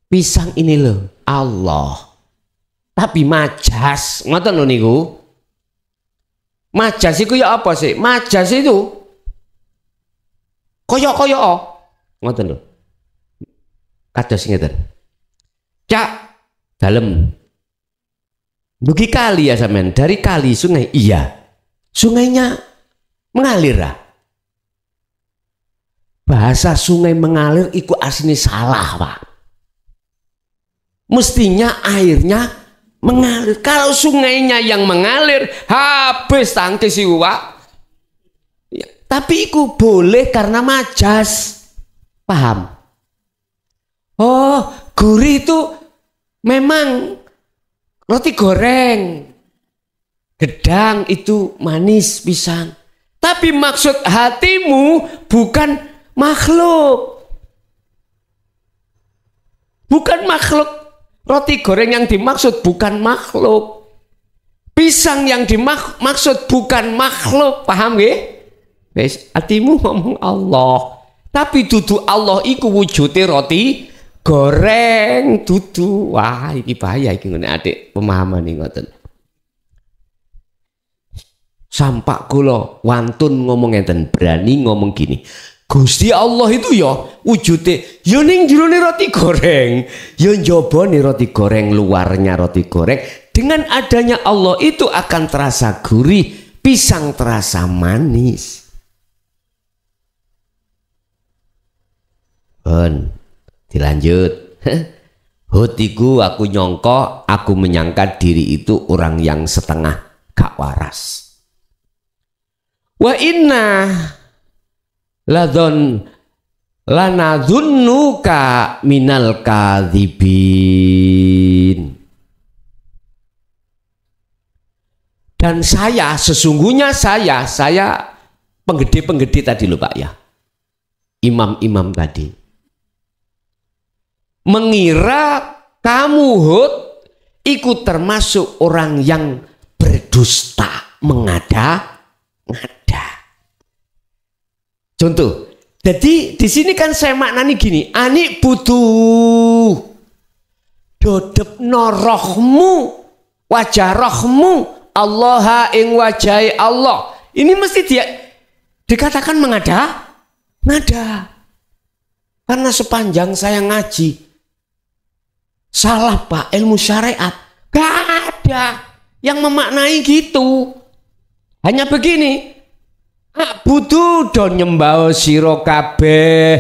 pisang ini loh Allah, tapi majas ngoten lho niku. Majas itu ya apa sih? Majas itu koyok-koyok ngoten lho, kados ngeten. Cak dalem dugi kali ya sampean, dari kali sungai, iya sungainya mengalir lah. Bahasa sungai mengalir iku aslinya salah Pak. Mestinya airnya mengalir. Kalau sungainya yang mengalir habis tangkis iku Pak ya, tapi iku boleh karena majas, paham? Oh gurih itu memang roti goreng, gedang itu manis pisang, tapi maksud hatimu bukan makhluk, bukan makhluk. Roti goreng yang dimaksud bukan makhluk, pisang yang dimaksud bukan makhluk, paham nggih? Wis hatimu ngomong Allah, tapi dudu Allah iku wujude roti goreng dudu. Wah iki bahaya iki ngene adik pemahaman iki ngoten. Sampak kula wantun ngomong ngeten, berani ngomong gini. Gusti Allah itu ya wujude ya ning jerone roti goreng, ya njabane roti goreng, luarnya roti goreng. Dengan adanya Allah itu akan terasa gurih, pisang terasa manis. Bon, dilanjut. Hotiku aku nyongko, aku menyangka diri itu orang yang setengah gak waras. Wa inna lanadhunnuka minal kadzibin. Dan saya sesungguhnya saya penggede-penggede tadi lho Pak ya, imam-imam tadi mengira kamu Hud ikut termasuk orang yang berdusta, mengada-ngada. Contoh, jadi di sini kan saya maknani gini, ani butuh dodep norohmu, wajah rohmu, Allah ing wajai Allah. Ini mesti dia dikatakan mengada-ngada. Karena sepanjang saya ngaji, salah Pak, ilmu syariat, gak ada yang memaknai gitu. Hanya begini, butuh don nyembah sira kabeh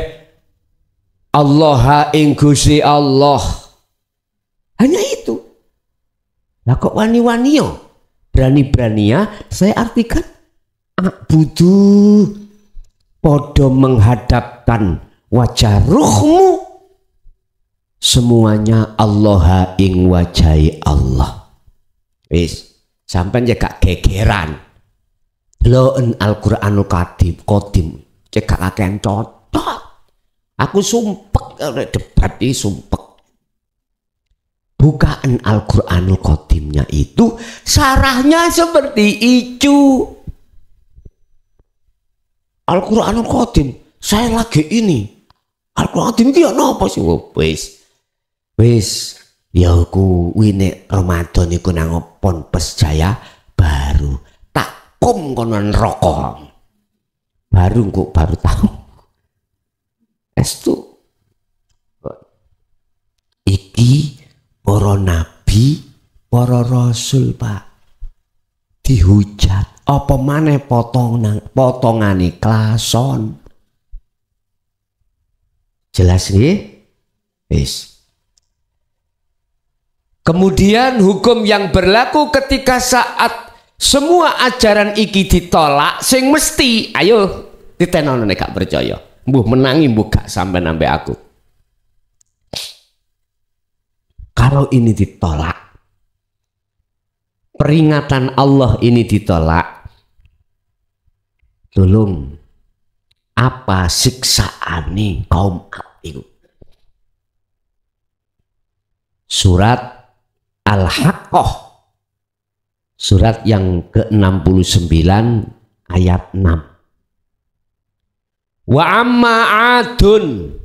Allah ing Gusti Allah. Hanya itu. Lah kok wani-wani yo? Berani-beraninya saya artikan butuh podo menghadapkan wajah ruhmu, semuanya Allah ing wajai Allah. Wis sampean ya gak gegeran. Loen Al-Qur'anul Qadim cek kakean cocok. Aku sumpek debat ini sumpek. Bukaan Al-Qur'anul Qadimnya itu sarahnya seperti itu. Al-Qur'anul Qadim saya lagi ini. Al-Qur'an Qadim iki ana apa sih? Wis ya ku wine Ramadan iku nang Ponpes Jaya baru tak konon rokok baru kok baru tahu estu iki para nabi para rasul Pak dihujat apa maneh potongane klason. Jelas nih? Wis. Kemudian hukum yang berlaku ketika saat semua ajaran iki ditolak sing mesti ayo ditenono nek gak percaya mbuh menangi mbuh gak sampai nambe aku. Kalau ini ditolak, peringatan Allah ini ditolak, tolong apa siksaane kaum Ad itu? Surat Al-Haqqah, surat yang ke-69 ayat 6. Wa amma adun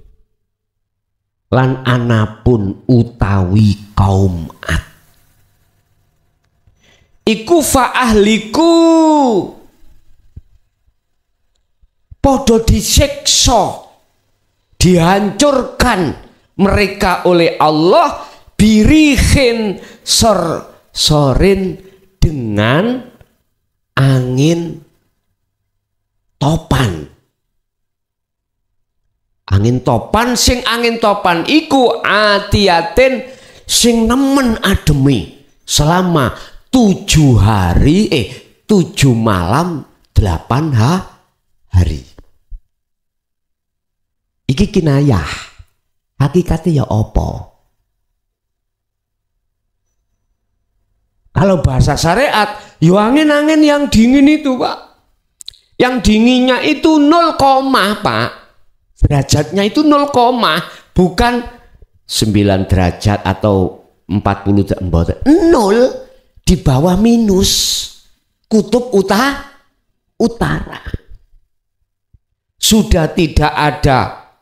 lan anapun utawi kaum Ad iku fa ahliku podo disiksa, dihancurkan mereka oleh Allah birihin sorin dengan angin topan. Angin topan, sing angin topan iku atiatin sing nemen ademi selama 7 malam 8 hari. Iki kinayah, hakikatnya ya opo? Kalau bahasa syariat, yo angin-angin yang dingin itu Pak. Yang dinginnya itu 0, Pak. Derajatnya itu 0, bukan 9 derajat atau 40 derajat. 0 di bawah minus. Kutub utara. Sudah tidak ada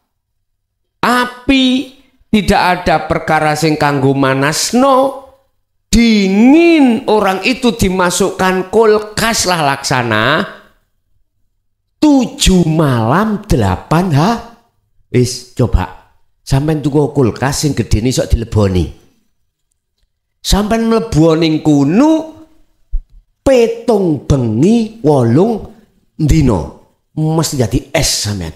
api, tidak ada perkara sing kanggo manasno. Dingin, orang itu dimasukkan kulkas lah laksana 7 malam 8 wis coba sampai tuku kulkas sing gede ini sok dileboni sampai mleboni kuno petung bengi 8 dino mesti jadi es sampean.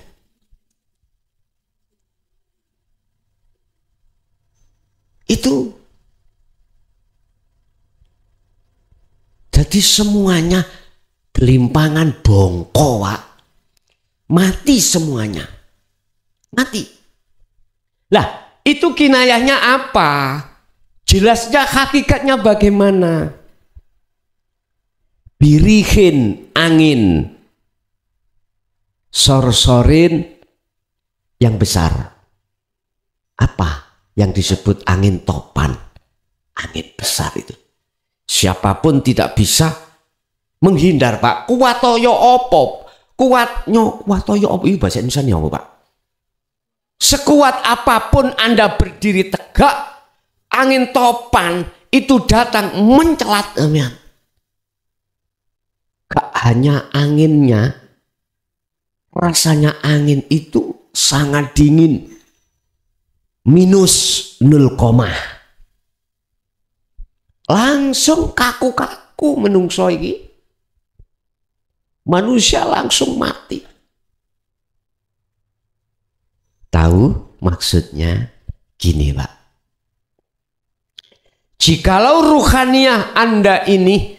Itu jadi semuanya gelimpangan bongko, Pak. Mati semuanya. Mati. Lah, itu kinayahnya apa? Jelasnya hakikatnya bagaimana? Birihin angin sor-sorin yang besar. Apa yang disebut angin topan? Angin besar itu. Siapapun tidak bisa menghindar, Pak. Kuwatoyo opo? Kuwatoyo opo? Ini bahasa Indonesia apa, Pak? Sekuat apapun Anda berdiri tegak, angin topan itu datang mencelat. Gak hanya anginnya, rasanya angin itu sangat dingin. Minus 0, langsung kaku-kaku menungso iki. Manusia langsung mati. Tahu maksudnya gini, Pak. Jikalau ruhaniah Anda ini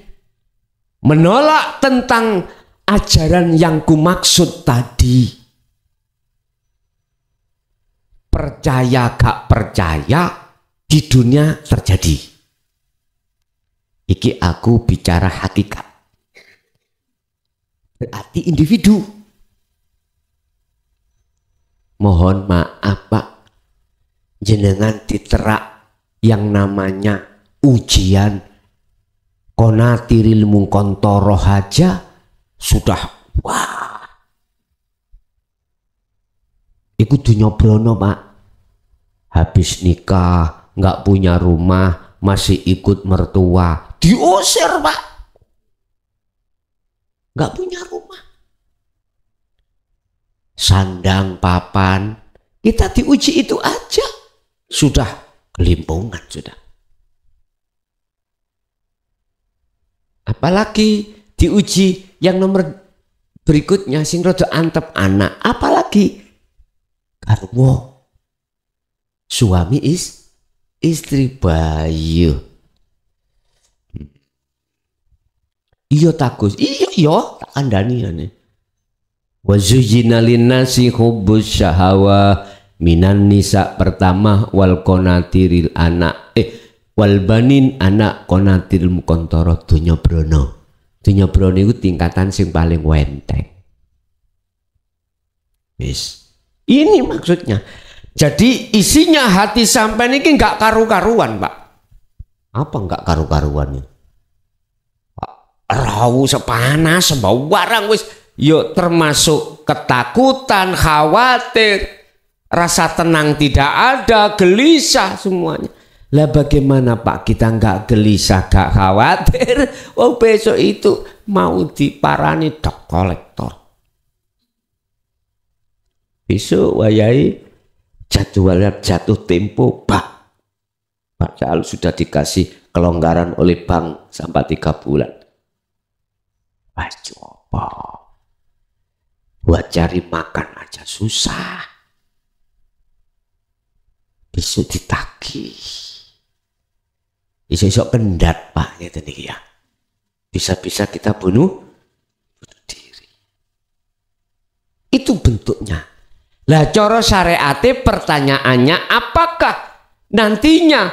menolak tentang ajaran yang kumaksud tadi, percaya gak percaya di dunia terjadi. Iki aku bicara hakikat. Berarti individu. Mohon maaf, Pak. Jenengan diterak yang namanya ujian konatiril mungkontoro aja sudah wah. Iku dunyobrono, Pak. Habis nikah, nggak punya rumah, masih ikut mertua. Diusir, Pak. Nggak punya rumah. Sandang, papan. Kita diuji itu aja. Sudah kelimpungan, sudah. Apalagi diuji yang nomor berikutnya. Sing rada antep anak. Apalagi garwo. Suami istri bayu. Iya takus, iya tak kandani ane. Wa zuyyina linnasi hubbus syahawa minan nisa pertama wal konatiril anak wal banin anak konatiril mukontoro dunya brono. Dunya brono itu tingkatan sing paling wenteng. Wis. Ini maksudnya. Jadi isinya hati sampai ini nggak karu-karuan, Pak. Apa nggak karu-karuannya? rawu sepanas sembarang wis yo termasuk ketakutan, khawatir, rasa tenang tidak ada, gelisah semuanya. Lah bagaimana Pak kita nggak gelisah, nggak khawatir? Oh besok itu mau diparani dok kolektor. Besok wayai jatuh tempo, padahal sudah dikasih kelonggaran oleh bank sampai 3 bulan. Wah coba, buat cari makan aja susah. Besok ditagih. Besok kendat Pak, gitu nih ya. Bisa-bisa kita bunuh diri. Itu bentuknya. Lah coro syariate pertanyaannya, apakah nantinya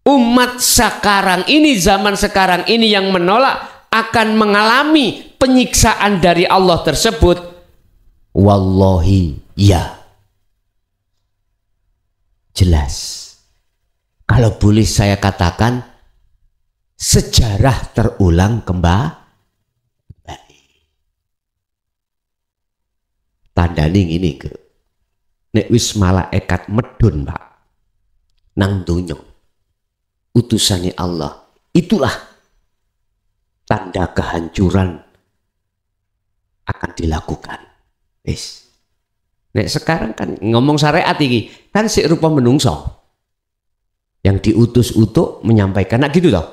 umat sekarang ini, zaman sekarang ini yang menolak akan mengalami penyiksaan dari Allah tersebut? Wallahi ya. Jelas. Kalau boleh saya katakan, sejarah terulang kembali. Tandane ini ke nek wis malaikat medun Pak nang donya utusane Allah, itulah tanda kehancuran akan dilakukan. Wis nek sekarang kan ngomong syariat iki kan sik rupa menungso yang diutus untuk menyampaikan, nah gitu toh.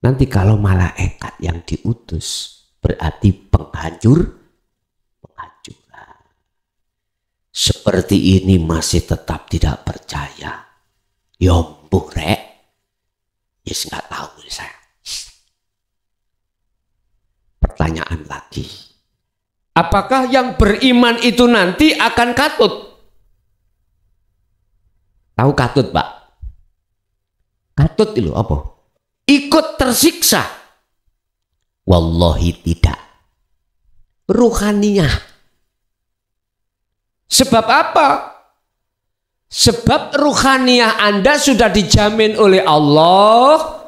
Nanti kalau malaikat yang diutus berarti penghancuran. Seperti ini masih tetap tidak percaya. Yombuh rek. Yes nggak tahu saya. Pertanyaan lagi. Apakah yang beriman itu nanti akan katut? Tahu katut Pak? Katut itu apa? Ikut tersiksa. Wallahi tidak. Ruhaniyah. Sebab apa? Sebab ruhaniyah Anda sudah dijamin oleh Allah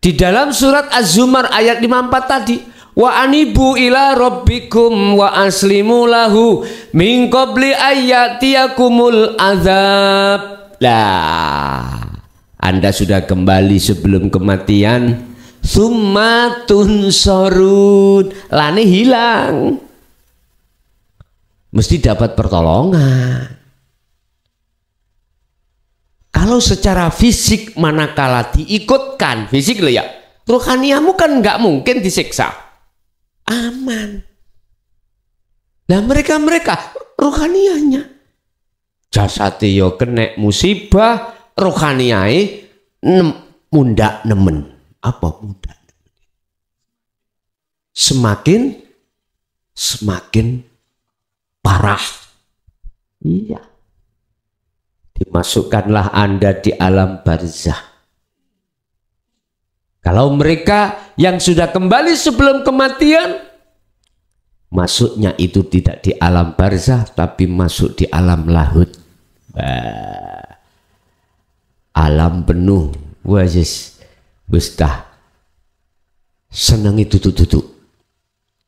di dalam surat Az-Zumar ayat 54 tadi. Wa anibu ila rabbikum wa aslimu lahu min qabli ayyatiyakumul azab. Lah, Anda sudah kembali sebelum kematian, summa tunsarun, lane hilang, mesti dapat pertolongan. Kalau secara fisik manakala diikutkan fisik loh ya, ruhaniyamu kan nggak mungkin disiksa, aman. Nah mereka ruhaniyahnya jasate yo kena musibah, rohaniyai mundak nemen. Apa mundak nemen? Semakin parah. Iya. Dimasukkanlah Anda di alam barzah. Kalau mereka yang sudah kembali sebelum kematian, masuknya itu tidak di alam barzah tapi masuk di alam lahut. Alam penuh wis dah senengi duduk-duduk,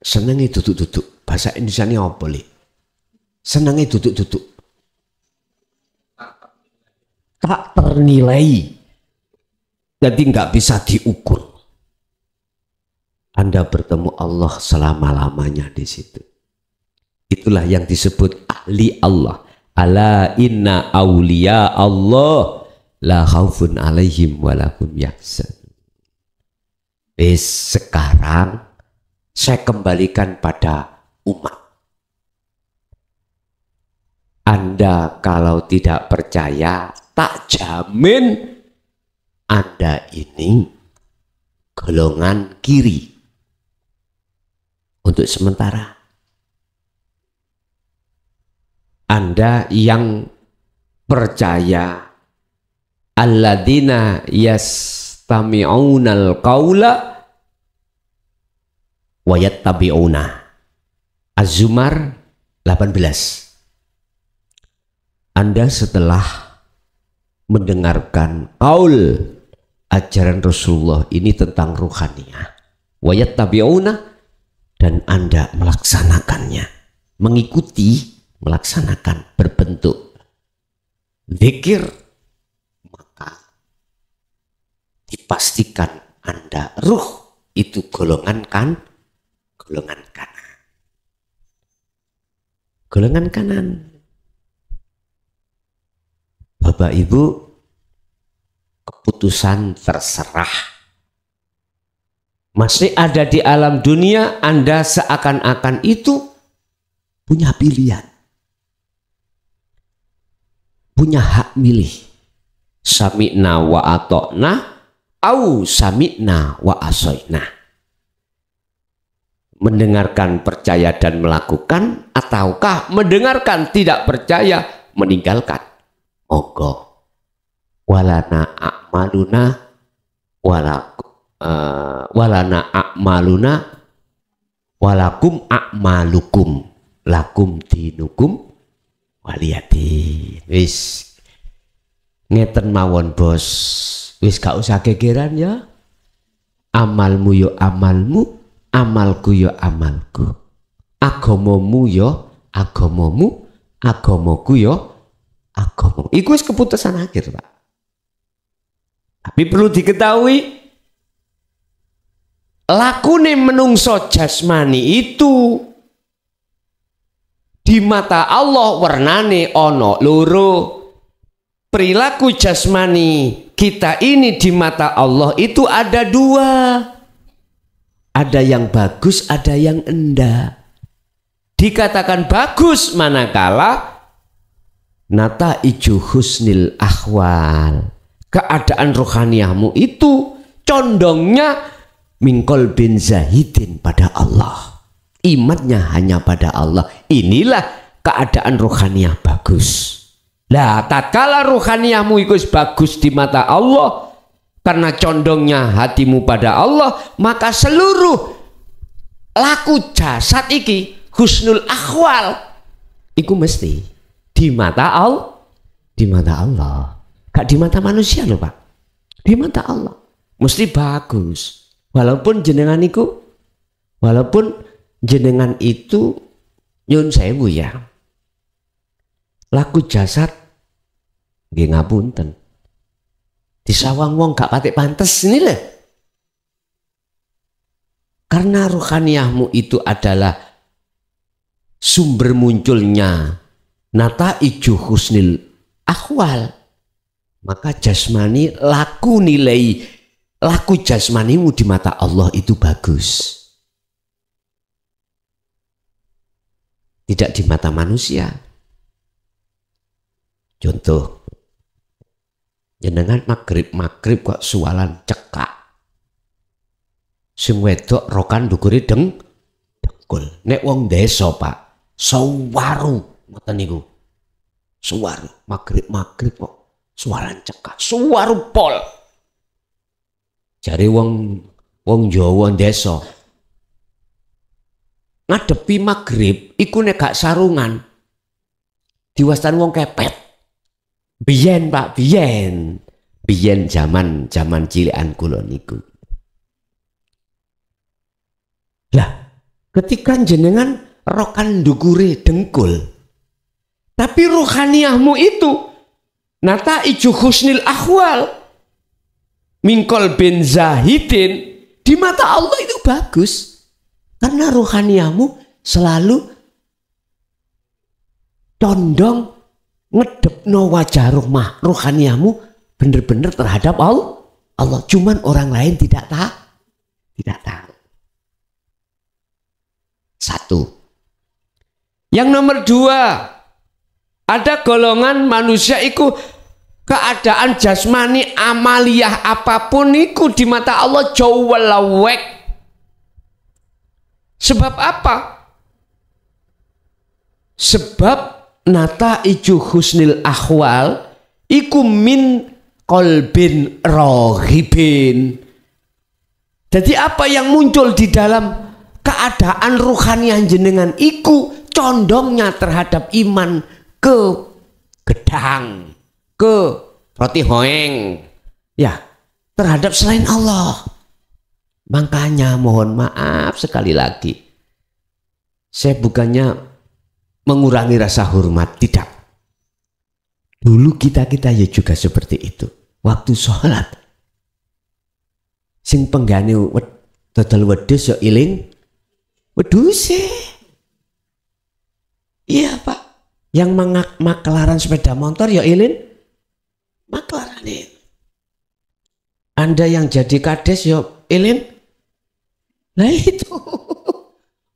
senengi duduk-duduk. Bahasa Indonesia ini apa boleh? Senengi duduk-duduk, tak ternilai, jadi nggak bisa diukur. Anda bertemu Allah selama-lamanya di situ. Itulah yang disebut ahli Allah. Ala inna awliya Allah la khaufun alaihim walahum yahzanun. Sekarang saya kembalikan pada umat. Anda kalau tidak percaya, tak jamin Anda ini golongan kiri untuk sementara. Anda yang percaya alladzina yastami'unal qaula wa yattabi'una. Az-Zumar 18. Anda setelah mendengarkan qaul ajaran Rasulullah ini tentang ruhaniyah, wa yattabi'una, dan Anda melaksanakannya, mengikuti, melaksanakan, berbentuk zikir, maka dipastikan Anda ruh itu golongan kanan. Golongan kanan. Bapak Ibu, keputusan terserah. Masih ada di alam dunia, Anda seakan-akan itu punya pilihan, punya hak milih. Sami'na wa ata'na au sami'na wa asoyna. Mendengarkan, percaya dan melakukan, ataukah mendengarkan tidak percaya meninggalkan. Monggo. Walana a'maluna walakum a'malukum lakum dinukum waliyadin. Wis ngeten mawon bos, wis gak usah gegeran ya. Amalmu yo amalmu, amalku yo amalku, agamamu yo agamamu, agamaku yo agamamu. Iku wis keputusan akhir, Pak. Tapi perlu diketahui, lakune menungso jasmani itu di mata Allah warnane ono loro. Perilaku jasmani kita ini di mata Allah itu ada dua. Ada yang bagus, ada yang enggak. Dikatakan bagus manakala nata iju husnil ahwal, keadaan rohaniahmu itu condongnya mingkol bin zahidin, pada Allah, imannya hanya pada Allah. Inilah keadaan rohaniah bagus. Lah tatkala rohaniahmu itu bagus di mata Allah karena condongnya hatimu pada Allah, maka seluruh laku jasad iki husnul akhwal iku mesti di mata Allah, di mata Allah, gak di mata manusia loh Pak, di mata Allah mesti bagus. Walaupun jenengan itu nyun sewu ya, laku jasad nggih ngapunten disawang wong gak patek pantes ini lho. Karena rohaniahmu itu adalah sumber munculnya nata iju husnil akhwal, maka jasmani laku nilai laku jasmanimu di mata Allah itu bagus, tidak di mata manusia. Contoh, jenengan maghrib kok sualan cekak, sing wedok rokan dukure dengkul. Nek wong desa Pak, sawaru ngoten niku, sawaru maghrib kok sualan cekak, sawaru pol. Jare wong Jawa desa ngadepi maghrib iku nek gak sarungan diwastan wong kepet. Biyen Pak, biyen zaman cilikan kula niku. Lah, ketika jenengan rokan ndukure dengkul, tapi rohaniahmu itu nata iju husnil ahwal mingkol bin zahidin, di mata Allah itu bagus karena rohaniahmu selalu condong ngedepno wajah rohaniahmu bener-bener terhadap Allah. Cuman orang lain tidak tahu. Satu. Yang nomor dua, ada golongan manusia itu keadaan jasmani amaliyah apapun itu di mata Allah jauh lawek. Sebab apa? Sebab nata iju husnil akhwal iku min kolbin rohibin. Jadi apa yang muncul di dalam keadaan rohaniah jenengan iku condongnya terhadap iman ke gedang, ke roti hoeng, ya, terhadap selain Allah. Makanya mohon maaf sekali lagi. Saya bukannya mengurangi rasa hormat, tidak. Dulu kita ya juga seperti itu. Waktu sholat, sing penggane dodol wedhus ya iling wedhuse. Iya Pak. Yang maklaran sepeda motor ya iling maklaran. Anda yang jadi kades ya iling. Nah itu.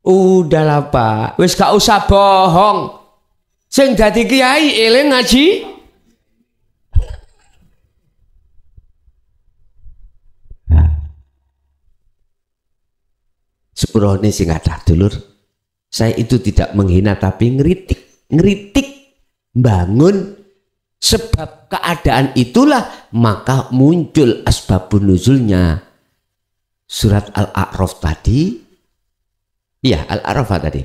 Udahlah Pak, wis gak usah bohong. Sing dadi kiai iling ngaji. Sepurone sing kathah dulur, saya itu tidak menghina tapi ngeritik bangun sebab keadaan itulah maka muncul asbabun nuzulnya surat Al-A'raf tadi. Iya, Al-A'raf tadi.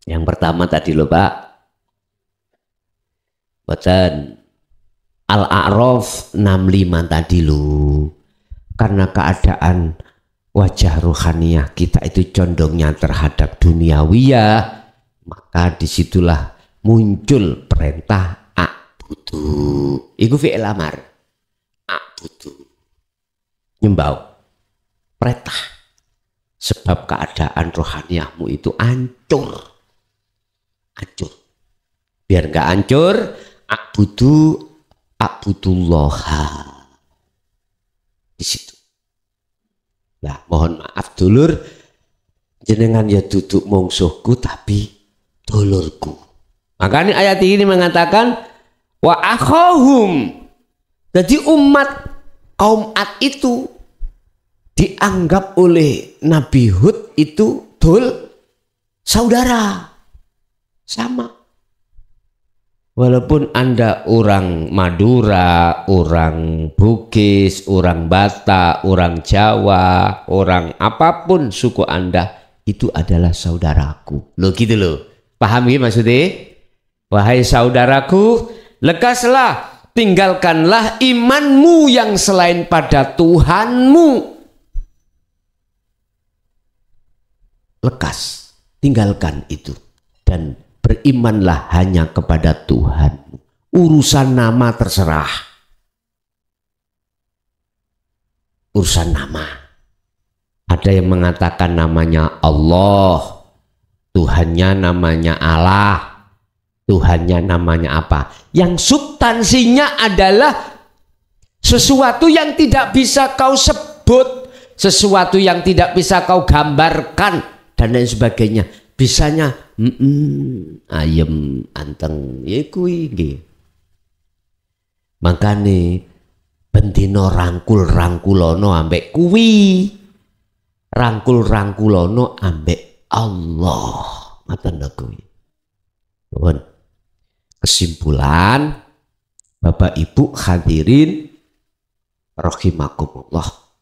Yang pertama tadi loh Pak. Boten Al-A'raf 65 tadi loh. Karena keadaan wajah rohaniah kita itu condongnya terhadap duniawiyah, maka disitulah muncul perintah a'budu. Iku fi'il amar. A'budu. Nyembah. Perintah. Sebab keadaan rohaniahmu itu hancur. Hancur. Biar enggak hancur, a'budullaha. Di situ. Nah, mohon maaf dulur, jenengan ya duduk mungsuhku tapi dulurku. Makanya ayat ini mengatakan wa akhahum. Jadi umat kaum Ad itu dianggap oleh Nabi Hud itu saudara. Sama. Walaupun Anda orang Madura, orang Bugis, orang Batak, orang Jawa, orang apapun suku Anda, itu adalah saudaraku. Loh gitu loh. Paham ya maksudnya? Wahai saudaraku, lekaslah, tinggalkanlah imanmu yang selain pada Tuhanmu. Lekas, tinggalkan itu. Dan berimanlah hanya kepada Tuhan. Urusan nama terserah. Urusan nama. Ada yang mengatakan namanya Allah. Tuhannya namanya Allah. Tuhannya namanya apa? Yang substansinya adalah sesuatu yang tidak bisa kau sebut. Sesuatu yang tidak bisa kau gambarkan. Dan lain sebagainya. Bisanya ayem anteng ya kuwi nggih. Makane bendina rangkul-rangkulono ambek kuwi. Rangkul-rangkulono ambek Allah. Ngoten kuwi. Nuwun. Kesimpulan Bapak Ibu hadirin rahimakumullah.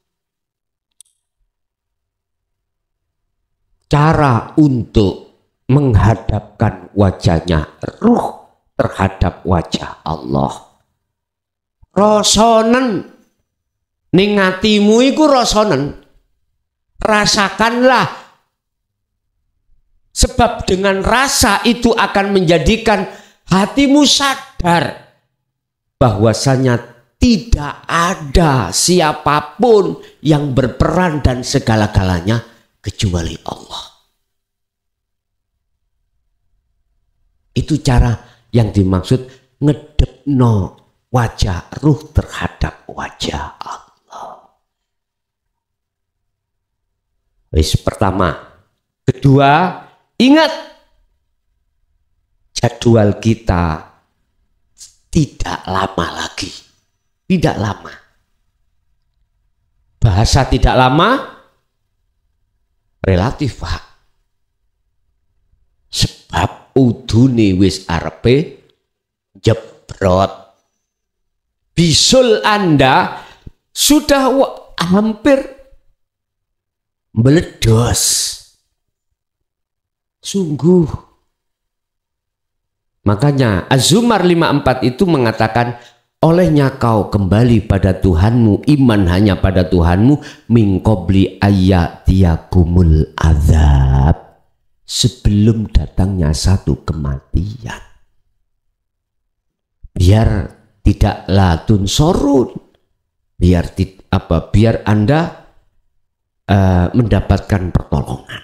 Cara untuk menghadapkan wajahnya ruh terhadap wajah Allah. Rasonen ning atimu iku rasonen. Rasakanlah. Sebab dengan rasa itu akan menjadikan hatimu sadar bahwasanya tidak ada siapapun yang berperan dan segala-galanya kecuali Allah. Itu cara yang dimaksud ngedepno wajah ruh terhadap wajah Allah. Wis pertama. Kedua, ingat jadwal kita tidak lama lagi. Tidak lama. Bahasa tidak lama relatif Pak. Sebab udune wis arepe jebrot. Bisul Anda sudah hampir meledos. Sungguh. Makanya Az-Zumar 54 itu mengatakan olehnya kau kembali pada Tuhanmu, iman hanya pada Tuhanmu, min qabli ayyatiyakumul azab, sebelum datangnya satu kematian. Biar tidak latun sorun, biar Anda mendapatkan pertolongan.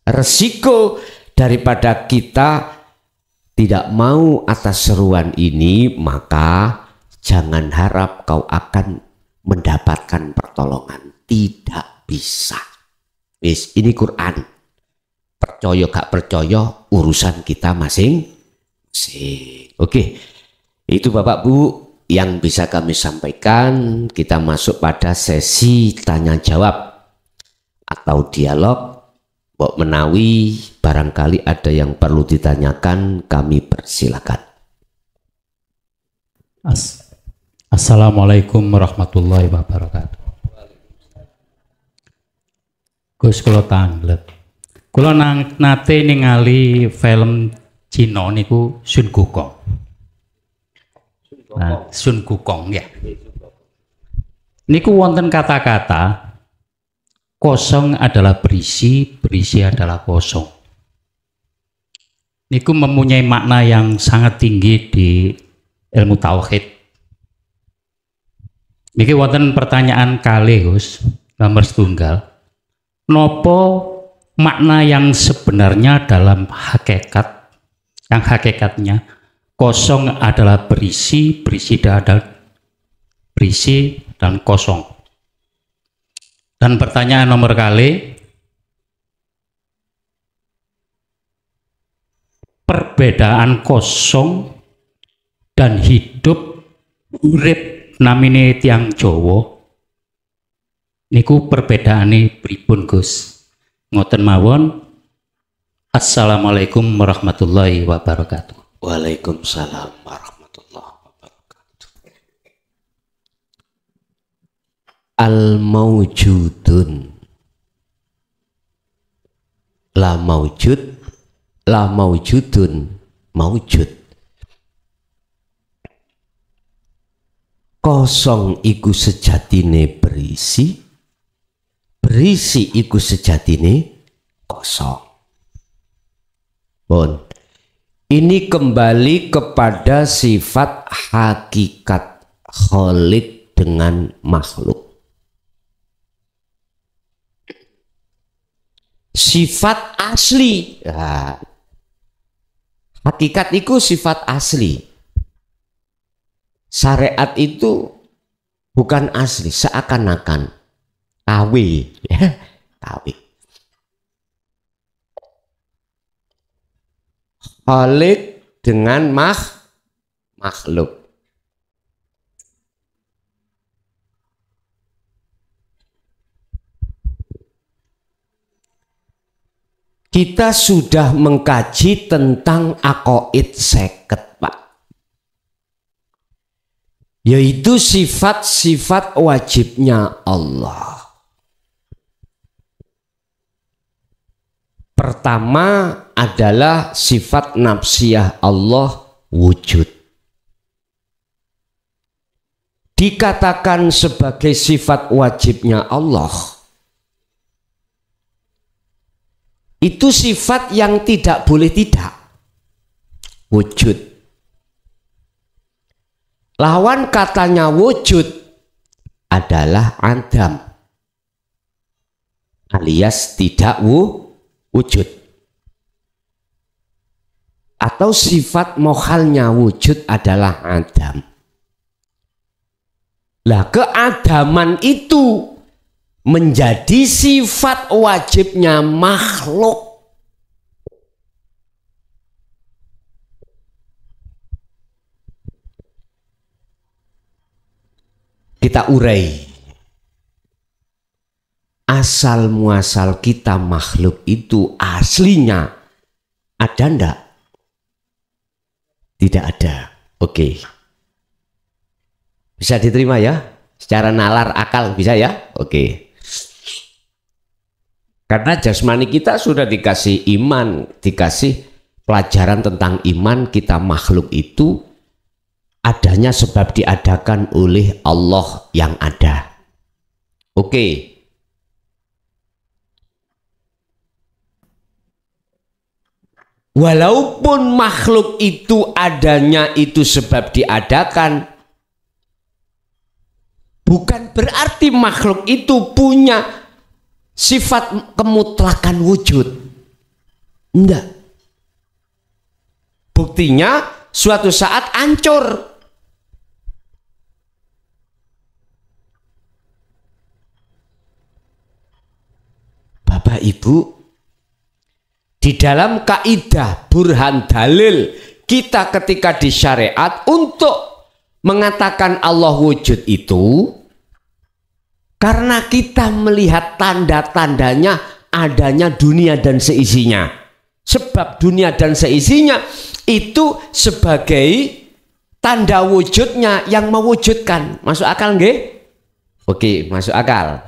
Resiko daripada kita tidak mau atas seruan ini, maka jangan harap kau akan mendapatkan pertolongan. Tidak bisa. Ini Quran. Percaya gak percaya urusan kita masing-masing. Oke, itu Bapak Bu yang bisa kami sampaikan. Kita masuk pada sesi tanya jawab atau dialog. Mbok menawi barangkali ada yang perlu ditanyakan, kami persilakan. Assalamualaikum warahmatullahi wabarakatuh. Gus kula tanglet. Kula nate ningali film Cina niku Sun Gokong. Nah, Sun Gokong ya. Niku wonten kata-kata kosong adalah berisi, berisi adalah kosong. Niku mempunyai makna yang sangat tinggi di ilmu tauhid. Niki wonten pertanyaan kali Gus, nomor setunggal. Nopo makna yang sebenarnya dalam hakikat, yang hakikatnya kosong adalah berisi, berisi adalah berisi dan kosong. Dan pertanyaan nomor kali, perbedaan kosong dan hidup urip namine tiang Jawa niku perbedaane pripun Gus? Ngoten mawon. Assalamualaikum warahmatullahi wabarakatuh. Waalaikumsalam warahmatullahi wabarakatuh. Al-mawjudun, la mawjud, la mawjudun, mawjud. Kosong iku sejatine berisi, berisi iku sejatine kosong. Bon, ini kembali kepada sifat hakikat Khalik dengan makhluk. Sifat asli, nah, hakikat itu sifat asli. Syariat itu bukan asli, seakan-akan KW, ya, KW. Khalik dengan makhluk. Kita sudah mengkaji tentang aqaid 50, Pak. Yaitu sifat-sifat wajibnya Allah. Pertama adalah sifat nafsiyah Allah wujud. Dikatakan sebagai sifat wajibnya Allah. Itu sifat yang tidak boleh tidak. Wujud. Lawan katanya wujud adalah adam. Alias tidak wujud. Atau sifat mohalnya wujud adalah adam. Lah keadaman itu menjadi sifat wajibnya makhluk. Kita urai. Asal muasal kita makhluk itu aslinya ada ndak? Tidak ada. Oke. Bisa diterima ya? Secara nalar akal bisa ya? Oke. Karena jasmani kita sudah dikasih iman, dikasih pelajaran tentang iman, kita makhluk itu adanya sebab diadakan oleh Allah yang ada. Oke. Walaupun makhluk itu adanya itu sebab diadakan, bukan berarti makhluk itu punya sifat kemutlakan wujud. Enggak. Buktinya suatu saat hancur. Bapak Ibu, di dalam kaidah burhan dalil kita ketika di syariat untuk mengatakan Allah wujud itu karena kita melihat tanda-tandanya adanya dunia dan seisinya. Sebab dunia dan seisinya itu sebagai tanda wujudnya yang mewujudkan. Masuk akal nggih? Oke, masuk akal.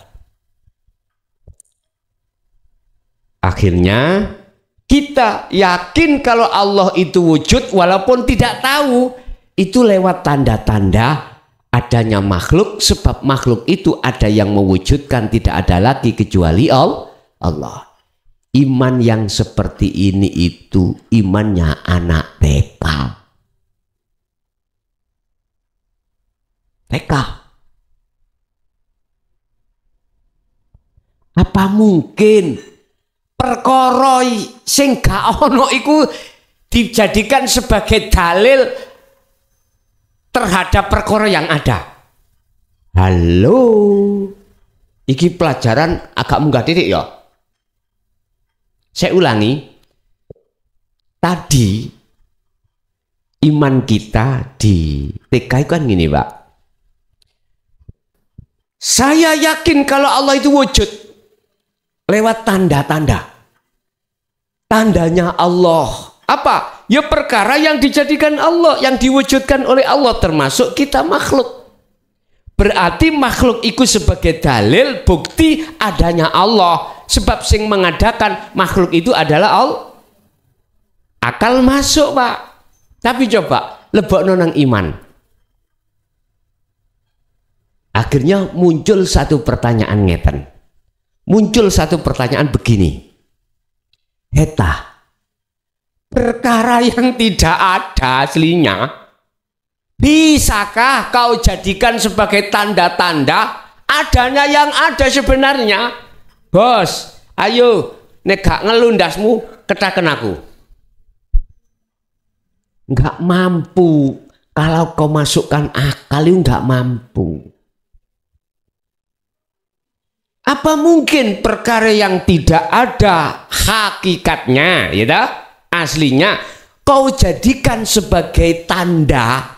Akhirnya kita yakin kalau Allah itu wujud walaupun tidak tahu itu lewat tanda-tanda adanya makhluk, sebab makhluk itu ada yang mewujudkan, tidak ada lagi kecuali Allah. Iman yang seperti ini itu imannya anak TK. TK. Apa mungkin perkara sing gak ono iku dijadikan sebagai dalil terhadap perkara yang ada? Halo, iki pelajaran agak munggah titik ya. Saya ulangi, tadi iman kita di TK kan gini Pak. Saya yakin kalau Allah itu wujud lewat tanda-tanda. Tandanya Allah apa? Ya perkara yang dijadikan Allah, yang diwujudkan oleh Allah, termasuk kita makhluk. Berarti makhluk itu sebagai dalil bukti adanya Allah. Sebab sing mengadakan makhluk itu adalah Allah. Akal masuk Pak. Tapi coba lebokno nang iman. Akhirnya muncul satu pertanyaan ngeten. Muncul satu pertanyaan begini. Heta, perkara yang tidak ada aslinya, bisakah kau jadikan sebagai tanda-tanda adanya yang ada sebenarnya? Bos, ayo, nek gak ngelundasmu, ketaken aku. Nggak mampu. Kalau kau masukkan akal itu nggak mampu. Apa mungkin perkara yang tidak ada hakikatnya, ya aslinya, kau jadikan sebagai tanda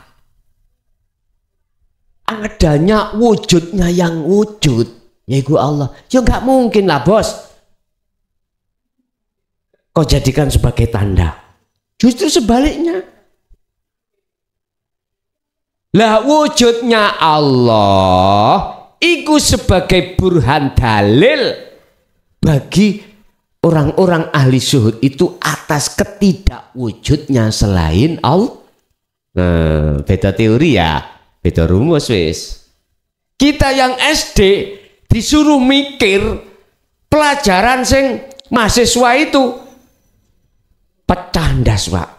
adanya wujudnya yang wujud, yaitu Allah? Ya nggak mungkin lah bos. Kau jadikan sebagai tanda. Justru sebaliknya. Lah wujudnya Allah iku sebagai burhan dalil bagi orang-orang ahli syuhud itu atas ketidakwujudnya selain Allah. Nah, beda teori ya, beda rumus wis. Kita yang SD disuruh mikir pelajaran sing mahasiswa itu pecandas Pak.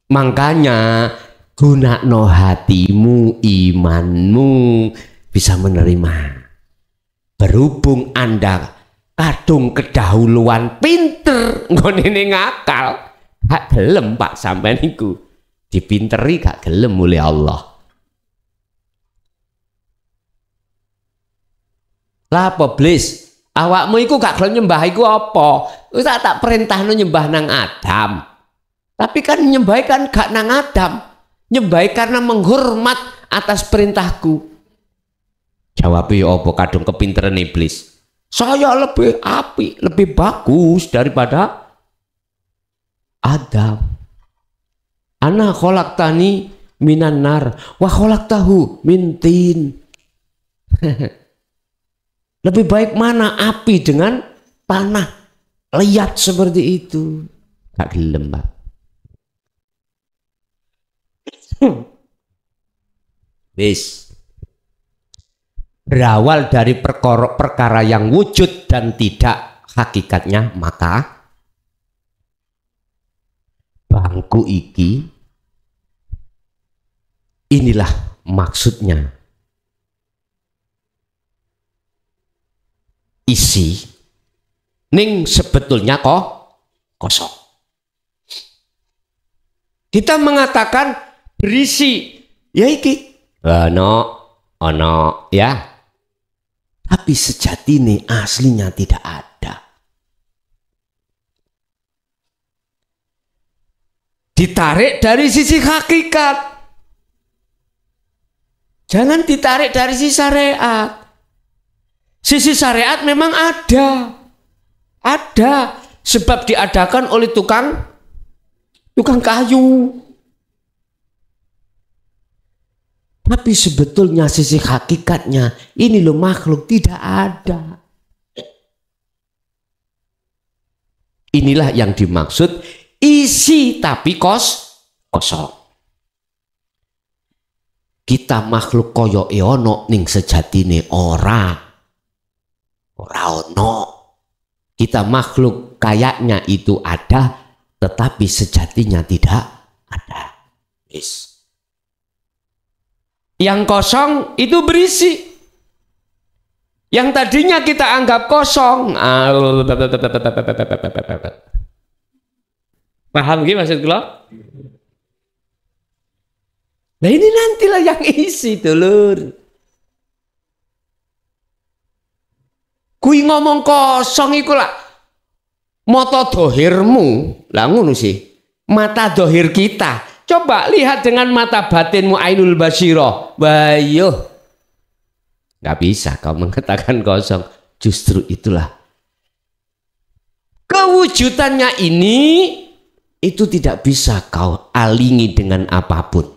Makanya gunakno hatimu, imanmu bisa menerima. Berhubung Anda kadung kedahuluan pinter nggone ngakal, gak gelem Pak sampean niku. Dipinteri gak gelem oleh Allah. Lah apa blis? Awakmu iku gak gelem nyembah iku apa? Wis tak perintahno nyembah nang Adam. Tapi kan nyembah kan gak nang Adam. Nyembah karena menghormat atas perintahku. Jawabnya apa kadung kepinteran iblis? Saya lebih apik, lebih bagus daripada Adam. Ana khalaqtani minan nar wa khalaqtahu min tin. Lebih baik mana api dengan tanah liat seperti itu? Gak gelem Pak. Wis. Berawal dari perkara yang wujud dan tidak hakikatnya, maka bangku iki inilah maksudnya. Isi ning sebetulnya kok kosong. Kita mengatakan berisi, ya iki ono ya. Tapi sejatine aslinya tidak ada. Ditarik dari sisi hakikat. Jangan ditarik dari sisi syariat. Sisi syariat memang ada sebab diadakan oleh tukang kayu. Tapi sebetulnya sisi hakikatnya ini loh makhluk tidak ada. Inilah yang dimaksud isi tapi kosong. Kita makhluk koyo ono ning sejatine ora ono. Kita makhluk kayaknya itu ada, tetapi sejatinya tidak ada. Yes. Yang kosong itu berisi. Yang tadinya kita anggap kosong. Paham gak maksud kula? Nah ini nantilah yang isi, dulur. Kui ngomong kosong iku lah mata dohirmu lah ngono sih, mata dohir kita. Coba lihat dengan mata batinmu, ainul basyirah. Bayo nggak bisa kau mengatakan kosong. Justru itulah kewujudannya ini, itu tidak bisa kau alingi dengan apapun.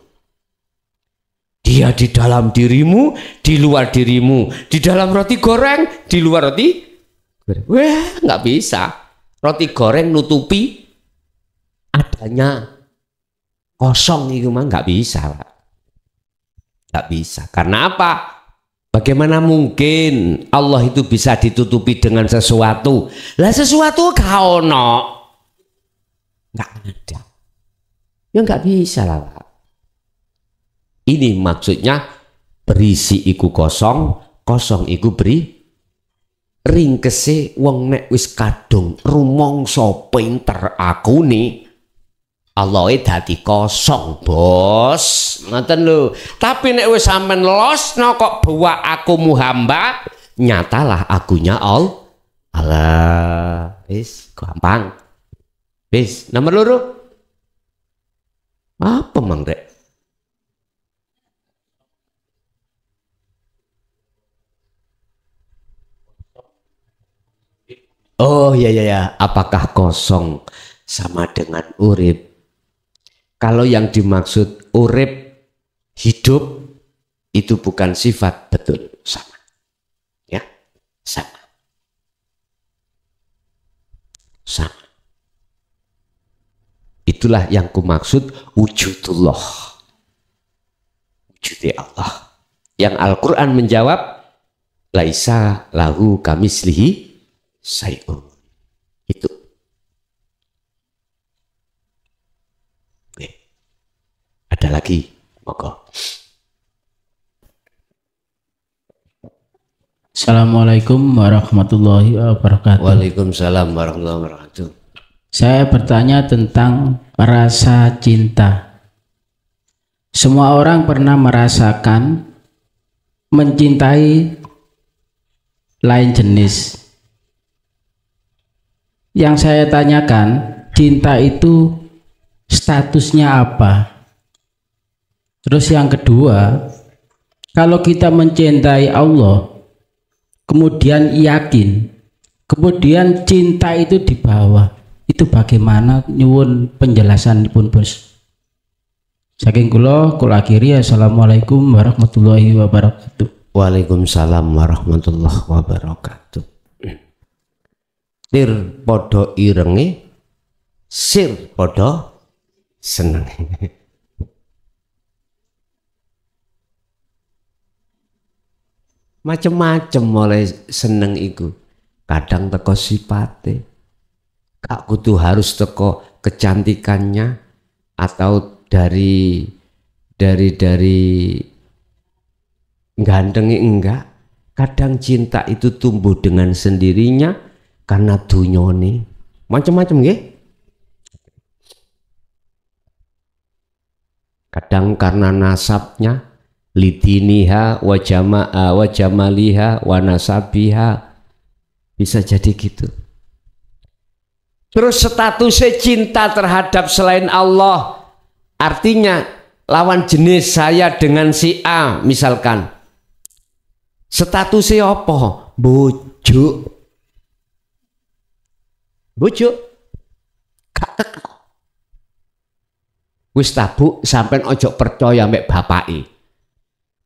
Dia di dalam dirimu, di luar dirimu, di dalam roti goreng, di luar roti goreng. Wah, nggak bisa. Roti goreng nutupi adanya kosong itu mah nggak bisa, Pak. Nggak bisa. Karena apa? Bagaimana mungkin Allah itu bisa ditutupi dengan sesuatu? Lah sesuatu kau no, nggak ada. Ya nggak bisa lah, Pak. Ini maksudnya berisi iku kosong, kosong iku beri. Ringkese wong nek wis kadung rumangsa pinter aku nih, Allah dadi kosong, Bos. Ngoten lho. Tapi nek wis sampean losno kok bawa aku hamba, nyatalah akunya Allah. Wis gampang. Wis nomor loro. Apa mang Rek? Oh ya, apakah kosong sama dengan urip? Kalau yang dimaksud urip hidup itu bukan sifat, betul, sama. Ya, sama. Sama. Itulah yang kumaksud wujudullah. Wujudnya Allah. Yang Al-Quran menjawab, laisa lahu kamislihi sayun. Itu. Oke. Ada lagi, monggo. Assalamualaikum warahmatullahi wabarakatuh. Waalaikumsalam warahmatullahi wabarakatuh. Saya bertanya tentang rasa cinta. Semua orang pernah merasakan mencintai lain jenis. Yang saya tanyakan, cinta itu statusnya apa? Terus yang kedua, kalau kita mencintai Allah, kemudian yakin, kemudian cinta itu di bawah, itu bagaimana? Nyuwun penjelasan pun, Bos. Saking kula akhiri, assalamualaikum warahmatullahi wabarakatuh. Waalaikumsalam warahmatullahi wabarakatuh. Sir podo irenge, sir podo seneng. Macem-macem mulai seneng iku. Kadang teko sipate. Gak kudu harus teko kecantikannya atau dari gandengi enggak. Kadang cinta itu tumbuh dengan sendirinya karena dunyone. Macam-macam nggih. Kadang karena nasabnya, lidiniha wa jamaliha wa nasabiha, bisa jadi gitu. Terus statusnya cinta terhadap selain Allah, artinya lawan jenis saya dengan si A misalkan. Statusnya apa? Bojo. Gak teko. Wis tabu sampean ojo percaya mbek bapake.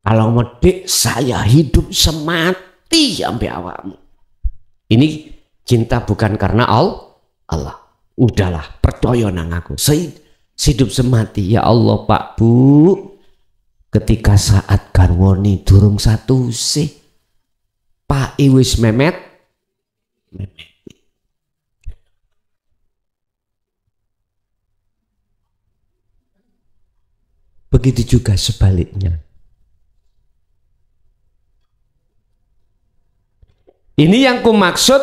Kalau medik saya hidup semati sampai awakmu. Ini cinta bukan karena Allah. Udahlah, percaya nang aku. Hidup semati ya Allah Pak Bu. Ketika saat garwani durung satu sih Pak Iwis memet. Begitu juga sebaliknya. Ini yang ku maksud,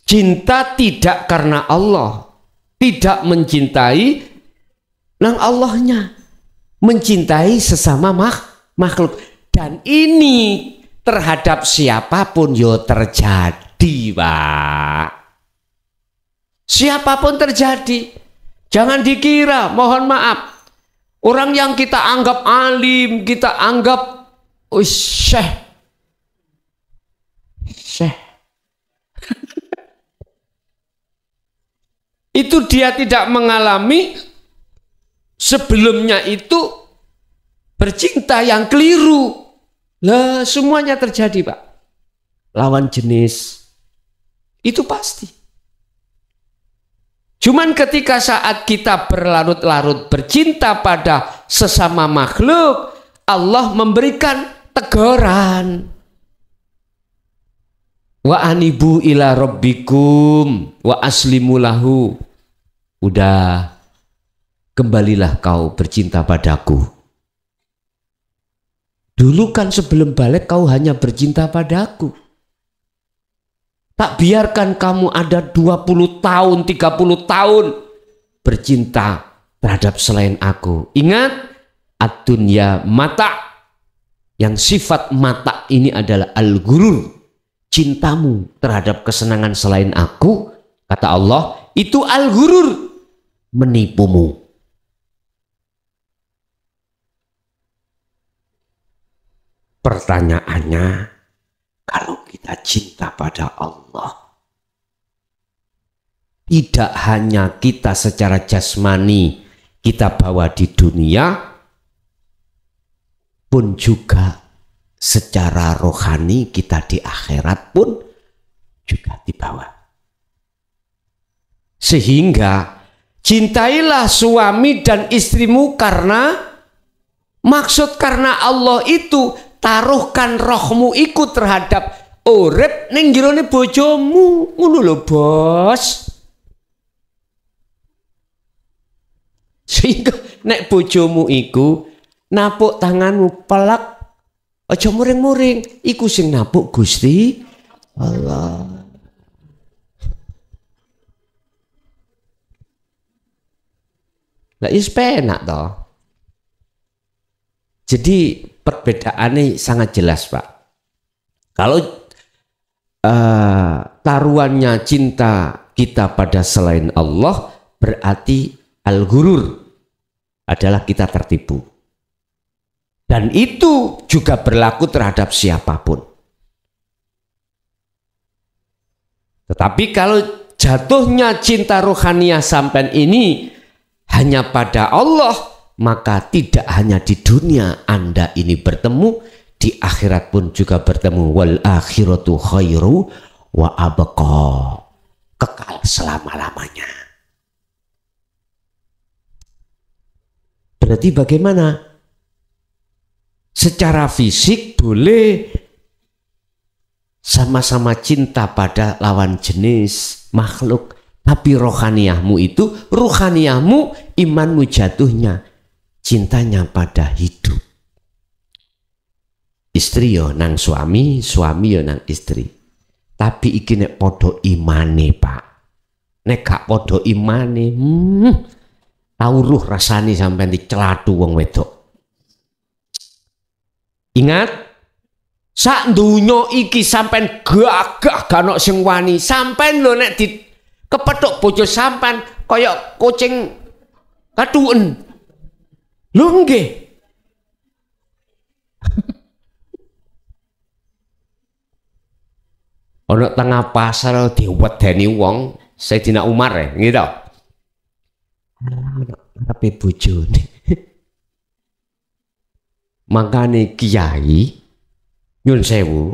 cinta tidak karena Allah, tidak mencintai nang Allahnya, mencintai sesama makhluk. Dan ini terhadap siapapun yo terjadi, Pak. Siapapun terjadi. Jangan dikira, mohon maaf, orang yang kita anggap alim, kita anggap syekh. Itu dia tidak mengalami sebelumnya itu bercinta yang keliru. Lah semuanya terjadi, Pak. Lawan jenis itu pasti. Cuman ketika saat kita berlarut-larut bercinta pada sesama makhluk, Allah memberikan teguran. Wa anibu ila rabbikum wa aslimu lahu. Udah, kembalilah kau bercinta padaku. Dulu kan sebelum balik kau hanya bercinta padaku. Tak biarkan kamu ada 20 tahun, 30 tahun bercinta terhadap selain aku. Ingat, ad-dunya mata. Yang sifat mata ini adalah al-ghurur. Cintamu terhadap kesenangan selain aku, kata Allah, itu al-ghurur, menipumu. Pertanyaannya, kalau kita cinta pada Allah, tidak hanya kita secara jasmani kita bawa di dunia, pun juga secara rohani kita di akhirat pun juga dibawa. Sehingga cintailah suami dan istrimu karena maksud karena Allah itu, taruhkan rohmu ikut terhadap urip ning jerone bojomu, ngono lho Bos. Sehingga nek bojomu iku napuk tanganmu pelak, aja muring-muring, iku sing napuk Gusti Allah. Lah is penak toh. Jadi perbedaannya sangat jelas, Pak. Kalau taruhannya cinta kita pada selain Allah, berarti al-ghurur adalah kita tertipu. Dan itu juga berlaku terhadap siapapun. Tetapi kalau jatuhnya cinta rohaniah sampean ini hanya pada Allah, maka tidak hanya di dunia Anda ini bertemu, di akhirat pun juga bertemu. Wal akhiratu khairu wa abqa. Kekal selama-lamanya. Berarti bagaimana? Secara fisik boleh sama-sama cinta pada lawan jenis makhluk, tapi rohaniyahmu itu, ruhaniyahmu, imanmu jatuhnya cintanya pada hidup. Istri yo nang suami, suami yo nang istri. Tapi iki nek podo imane, Pak. Nek gak podo imane, tau ruh rasani sampean dicelatu wong wedok. Ingat, sak dunyo iki sampean gagah gak ono sing wani. Sampean lho nek di kepethuk bojo sampean kaya kucing katuken. Lho nggih. Ono tengah pasar diwedeni wong Sayyidina Umar ya, gitu. Tapi bojone. Makane kiai nyun sewu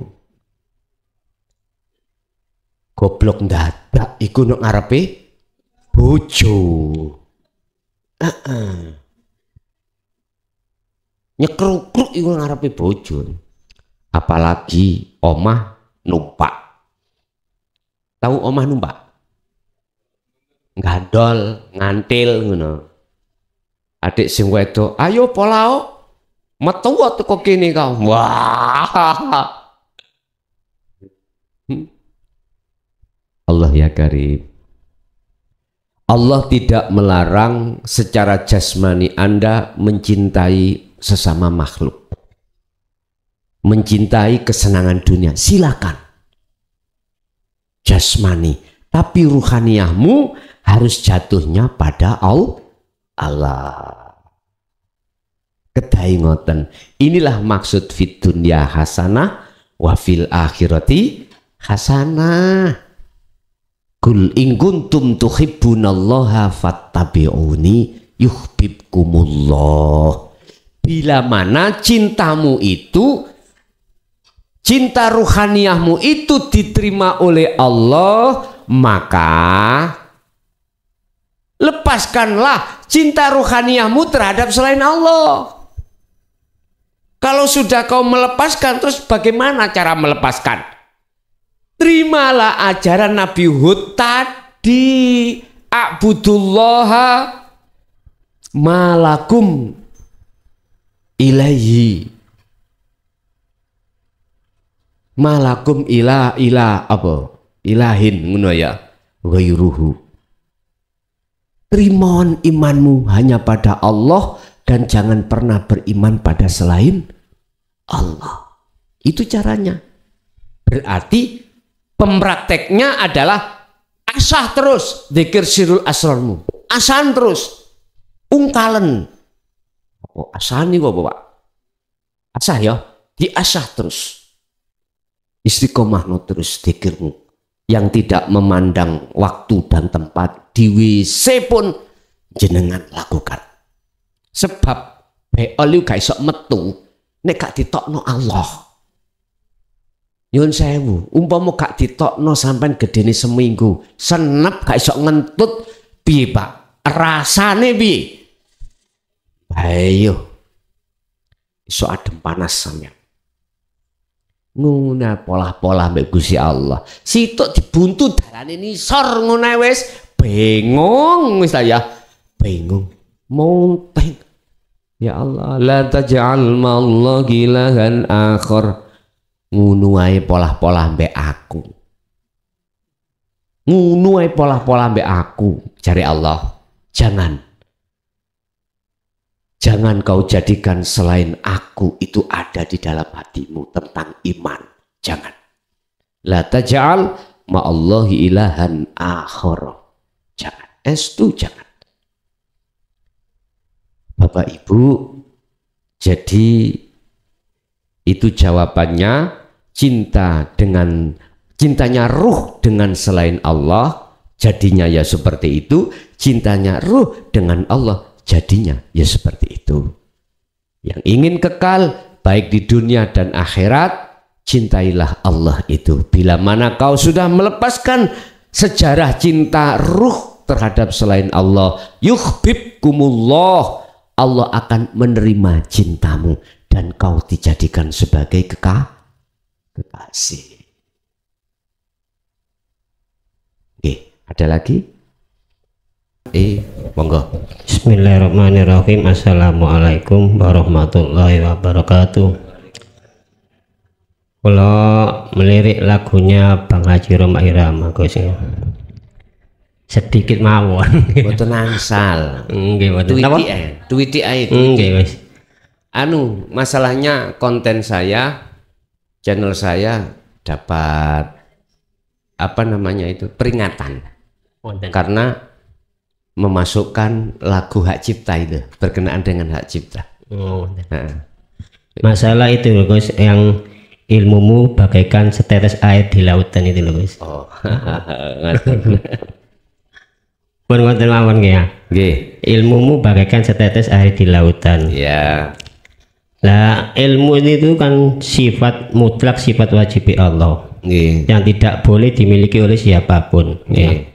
goblok ndadak iku nek ngarepe bojo. Nyekruk-kruk iku ngarepe bojo. Apalagi omah numpak. Tahu omah numpak? Gandol, ngantil ngono. Adik sing wedok, ayo polao. Metu teko kene kau. Wah. Allah ya Karim. Allah tidak melarang secara jasmani Anda mencintai sesama makhluk. Mencintai kesenangan dunia, silakan. Jasmani, tapi ruhaniyahmu harus jatuhnya pada Allah. Kedai ngoten. Inilah maksud fid dunya hasanah wa fil akhirati hasanah. Kul in kuntum tuhibbunallaha fattabi'uni yuhibbukumullah. Bila mana cintamu itu, cinta ruhaniyahmu itu diterima oleh Allah, maka lepaskanlah cinta ruhaniyahmu terhadap selain Allah. Kalau sudah kau melepaskan, terus bagaimana cara melepaskan? Terimalah ajaran Nabi Hud tadi. A'budullaha malakum ilaihi. Malakum ila apa? Ilahin ngono ya. Ghairuhu. Terimaon imanmu hanya pada Allah dan jangan pernah beriman pada selain Allah. Itu caranya. Berarti pemprakteknya adalah asah terus dzikir sirul asrarmu. Asahan terus. Ungkalen. Oh, asani kok, Pak. Asah ya, diasah terus. Istiqomah no terus dzikirmu yang tidak memandang waktu dan tempat. Di WC pun jenengan lakukan. Sebab beol gak iso metu nek gak ditokno Allah. Nyun sewu, umpama gak ditokno sampean gedene seminggu, senep gak iso ngentut piye, Pak? Rasane piye? Ayo. Iso adem panas sampean. Nguna pola-pola mbek Gusti Allah. Situk dibuntu darane nisor ngono wis bengong wis ya. Bengong. Monteng. Ya Allah, la taj'al ma'allahi ilahan akhar. Ngunu ae pola-pola mbek aku. Ngunu ae pola-pola mbek aku, jare Allah. Jangan kau jadikan selain aku itu ada di dalam hatimu tentang iman. Jangan. La taj'al ma'allahi ilahan akhar. Jangan. Estu jangan. Bapak Ibu, jadi itu jawabannya. Cintanya ruh dengan selain Allah jadinya ya seperti itu. Cintanya ruh dengan Allah jadinya ya seperti itu. Yang ingin kekal baik di dunia dan akhirat, cintailah Allah itu. Bila mana kau sudah melepaskan sejarah cinta ruh terhadap selain Allah, yuhibbukumullah, Allah akan menerima cintamu dan kau dijadikan sebagai kekasih. Ada lagi? Monggo. Bismillahirrahmanirrahim. Assalamualaikum warahmatullahi wabarakatuh. Kalau melirik lagunya Bang Haji Roma Irama Gus, sedikit mawon. Boten angsal. Nggih, boten. Tweety ae. Nggih, Mas. Masalahnya konten saya, channel saya dapat apa namanya itu peringatan karena memasukkan lagu hak cipta itu berkenaan dengan hak cipta. Masalah itu loh Gus, yang ilmumu bagaikan setetes air di lautan itu loh Gus. Pun ngoten mawon ya. Nggih. Ilmumu bagaikan setetes air di lautan. Ya. Lah ilmu itu kan sifat mutlak, sifat wajib Allah. Nggih. Yang tidak boleh dimiliki oleh siapapun. Ya.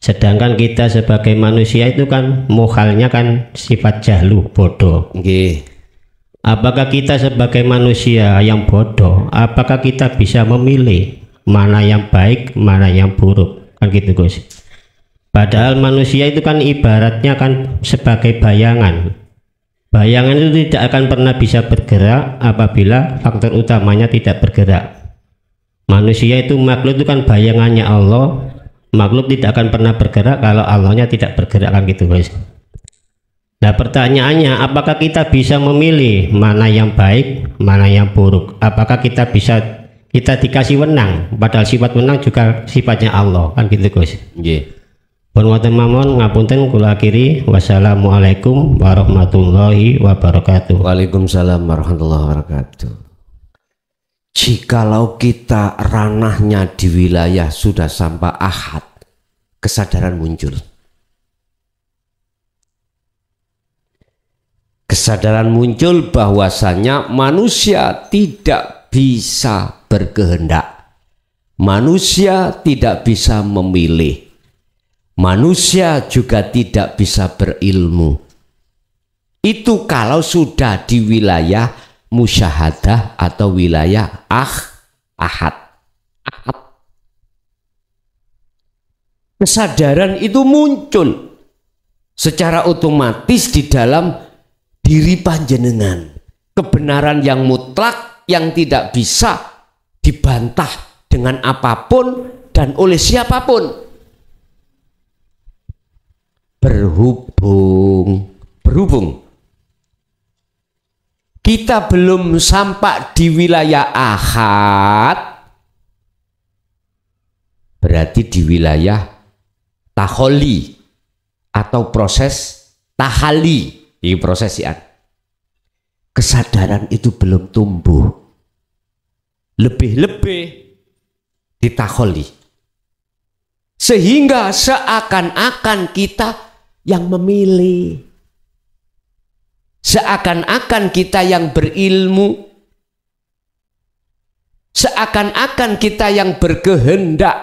Sedangkan kita sebagai manusia itu kan mukhalnya kan sifat jahlu, bodoh. Nggih. Apakah kita sebagai manusia yang bodoh, apakah kita bisa memilih mana yang baik, mana yang buruk? Kan gitu Gus. Padahal manusia itu kan ibaratnya kan sebagai bayangan. Bayangan itu tidak akan pernah bisa bergerak apabila faktor utamanya tidak bergerak. Manusia itu makhluk itu kan bayangannya Allah. Makhluk tidak akan pernah bergerak kalau Allahnya tidak bergerak, kan gitu guys. Nah pertanyaannya, apakah kita bisa memilih mana yang baik, mana yang buruk? Apakah kita dikasih wenang? Padahal sifat wenang juga sifatnya Allah, kan gitu guys. Nggih. Pun wonten mawon ngapunten kula akhiri. Wassalamualaikum warahmatullahi wabarakatuh. Waalaikumsalam warahmatullahi wabarakatuh. Jikalau kita ranahnya di wilayah sudah sampai ahad, kesadaran muncul. Kesadaran muncul bahwasanya manusia tidak bisa berkehendak. Manusia tidak bisa memilih. Manusia juga tidak bisa berilmu. Itu kalau sudah di wilayah musyahadah atau wilayah ahad. Kesadaran itu muncul secara otomatis di dalam diri panjenengan. Kebenaran yang mutlak yang tidak bisa dibantah dengan apapun dan oleh siapapun. Berhubung kita belum sampai di wilayah ahad, berarti di wilayah taholi atau proses tahali. Ini proses ya. Kesadaran itu belum tumbuh, lebih-lebih di taholi, sehingga seakan-akan kita yang memilih, seakan-akan kita yang berilmu, seakan-akan kita yang berkehendak,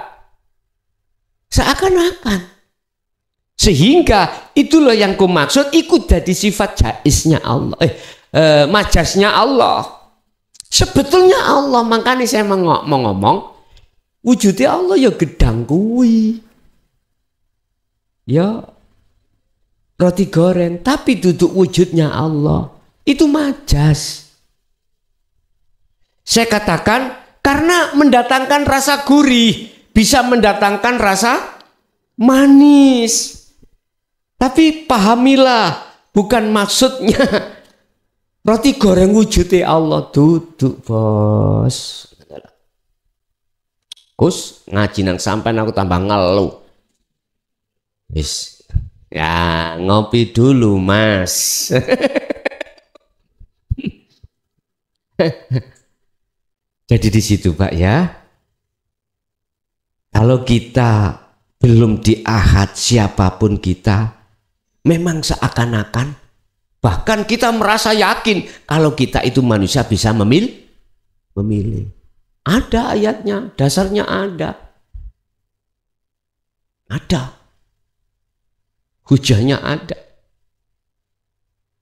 seakan-akan. Sehingga itulah yang ku maksud ikut dari sifat jaiznya Allah, majasnya Allah. Sebetulnya Allah, makanya saya mau ngomong wujudnya Allah ya gedang kuwi, ya roti goreng, tapi duduk wujudnya Allah itu majas. Saya katakan karena mendatangkan rasa gurih, bisa mendatangkan rasa manis. Tapi pahamilah, bukan maksudnya roti goreng wujudnya Allah. Duduk bos, Gus ngaji nang sampean aku tambah ngeluh. Wis, ya ngopi dulu mas. Jadi di situ Pak ya, kalau kita belum di ahad siapapun kita, memang seakan-akan bahkan kita merasa yakin kalau kita itu manusia bisa memilih. Ada ayatnya, dasarnya ada. Hujahnya ada.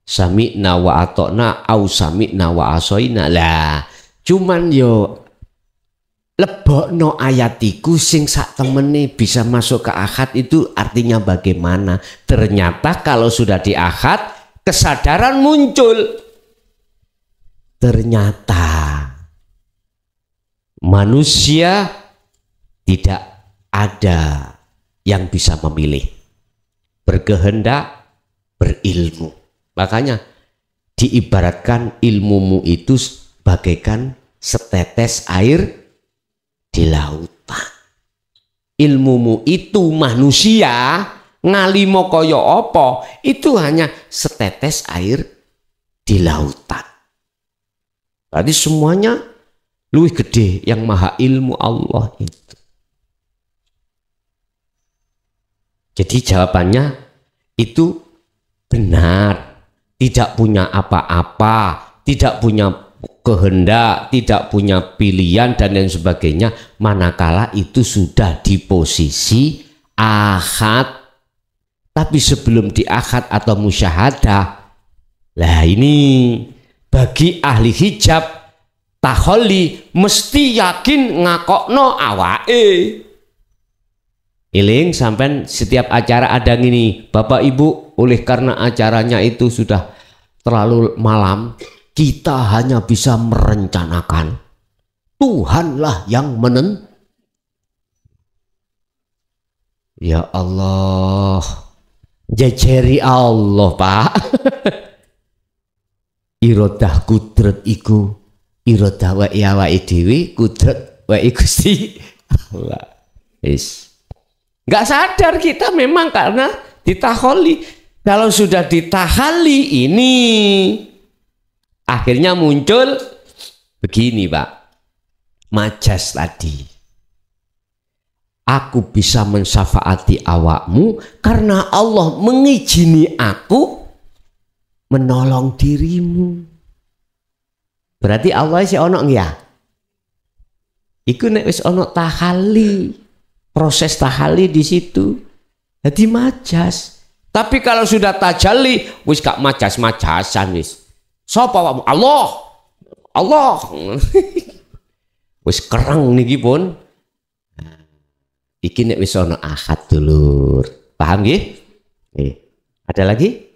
Sami'na wa atokna au sami'na wa asoina. Lah, cuman yo lebokno ayatiku sing sak temene bisa masuk ke akad itu artinya bagaimana? Ternyata kalau sudah di akad kesadaran muncul. Ternyata manusia tidak ada yang bisa memilih. Berkehendak, berilmu. Makanya diibaratkan ilmumu itu bagaikan setetes air di lautan. Ilmumu itu manusia ngalimo kaya apa itu hanya setetes air di lautan. Berarti semuanya luwih gede yang maha ilmu Allah itu. Jadi jawabannya itu benar, tidak punya apa-apa, tidak punya kehendak, tidak punya pilihan dan lain sebagainya, manakala itu sudah di posisi akad. Tapi sebelum di akad atau musyahadah, lah ini bagi ahli hijab taholli mesti yakin ngakokno awake. Iling sampai setiap acara ada gini, Bapak Ibu, oleh karena acaranya itu sudah terlalu malam, kita hanya bisa merencanakan. Tuhanlah yang Ya Allah, jejeri Allah Pak. Irodah kudret iku, irodah wa awake dhewe, kudret wa Gusti Allah. Nggak sadar kita memang karena ditaholi. Kalau sudah ditahali ini akhirnya muncul begini Pak, majas tadi. Aku bisa mensyafaati awakmu karena Allah mengizini aku menolong dirimu. Berarti Allah si ono ya. Iku nek wis ono tahali, proses tahali di situ. Jadi majas. Tapi kalau sudah tajalli wis gak majas-majasan wis. Sapa awakmu? Allah. Allah. Wis kereng niki pun. Iki nek wis ana akad dulur. Paham nggih? Ada lagi?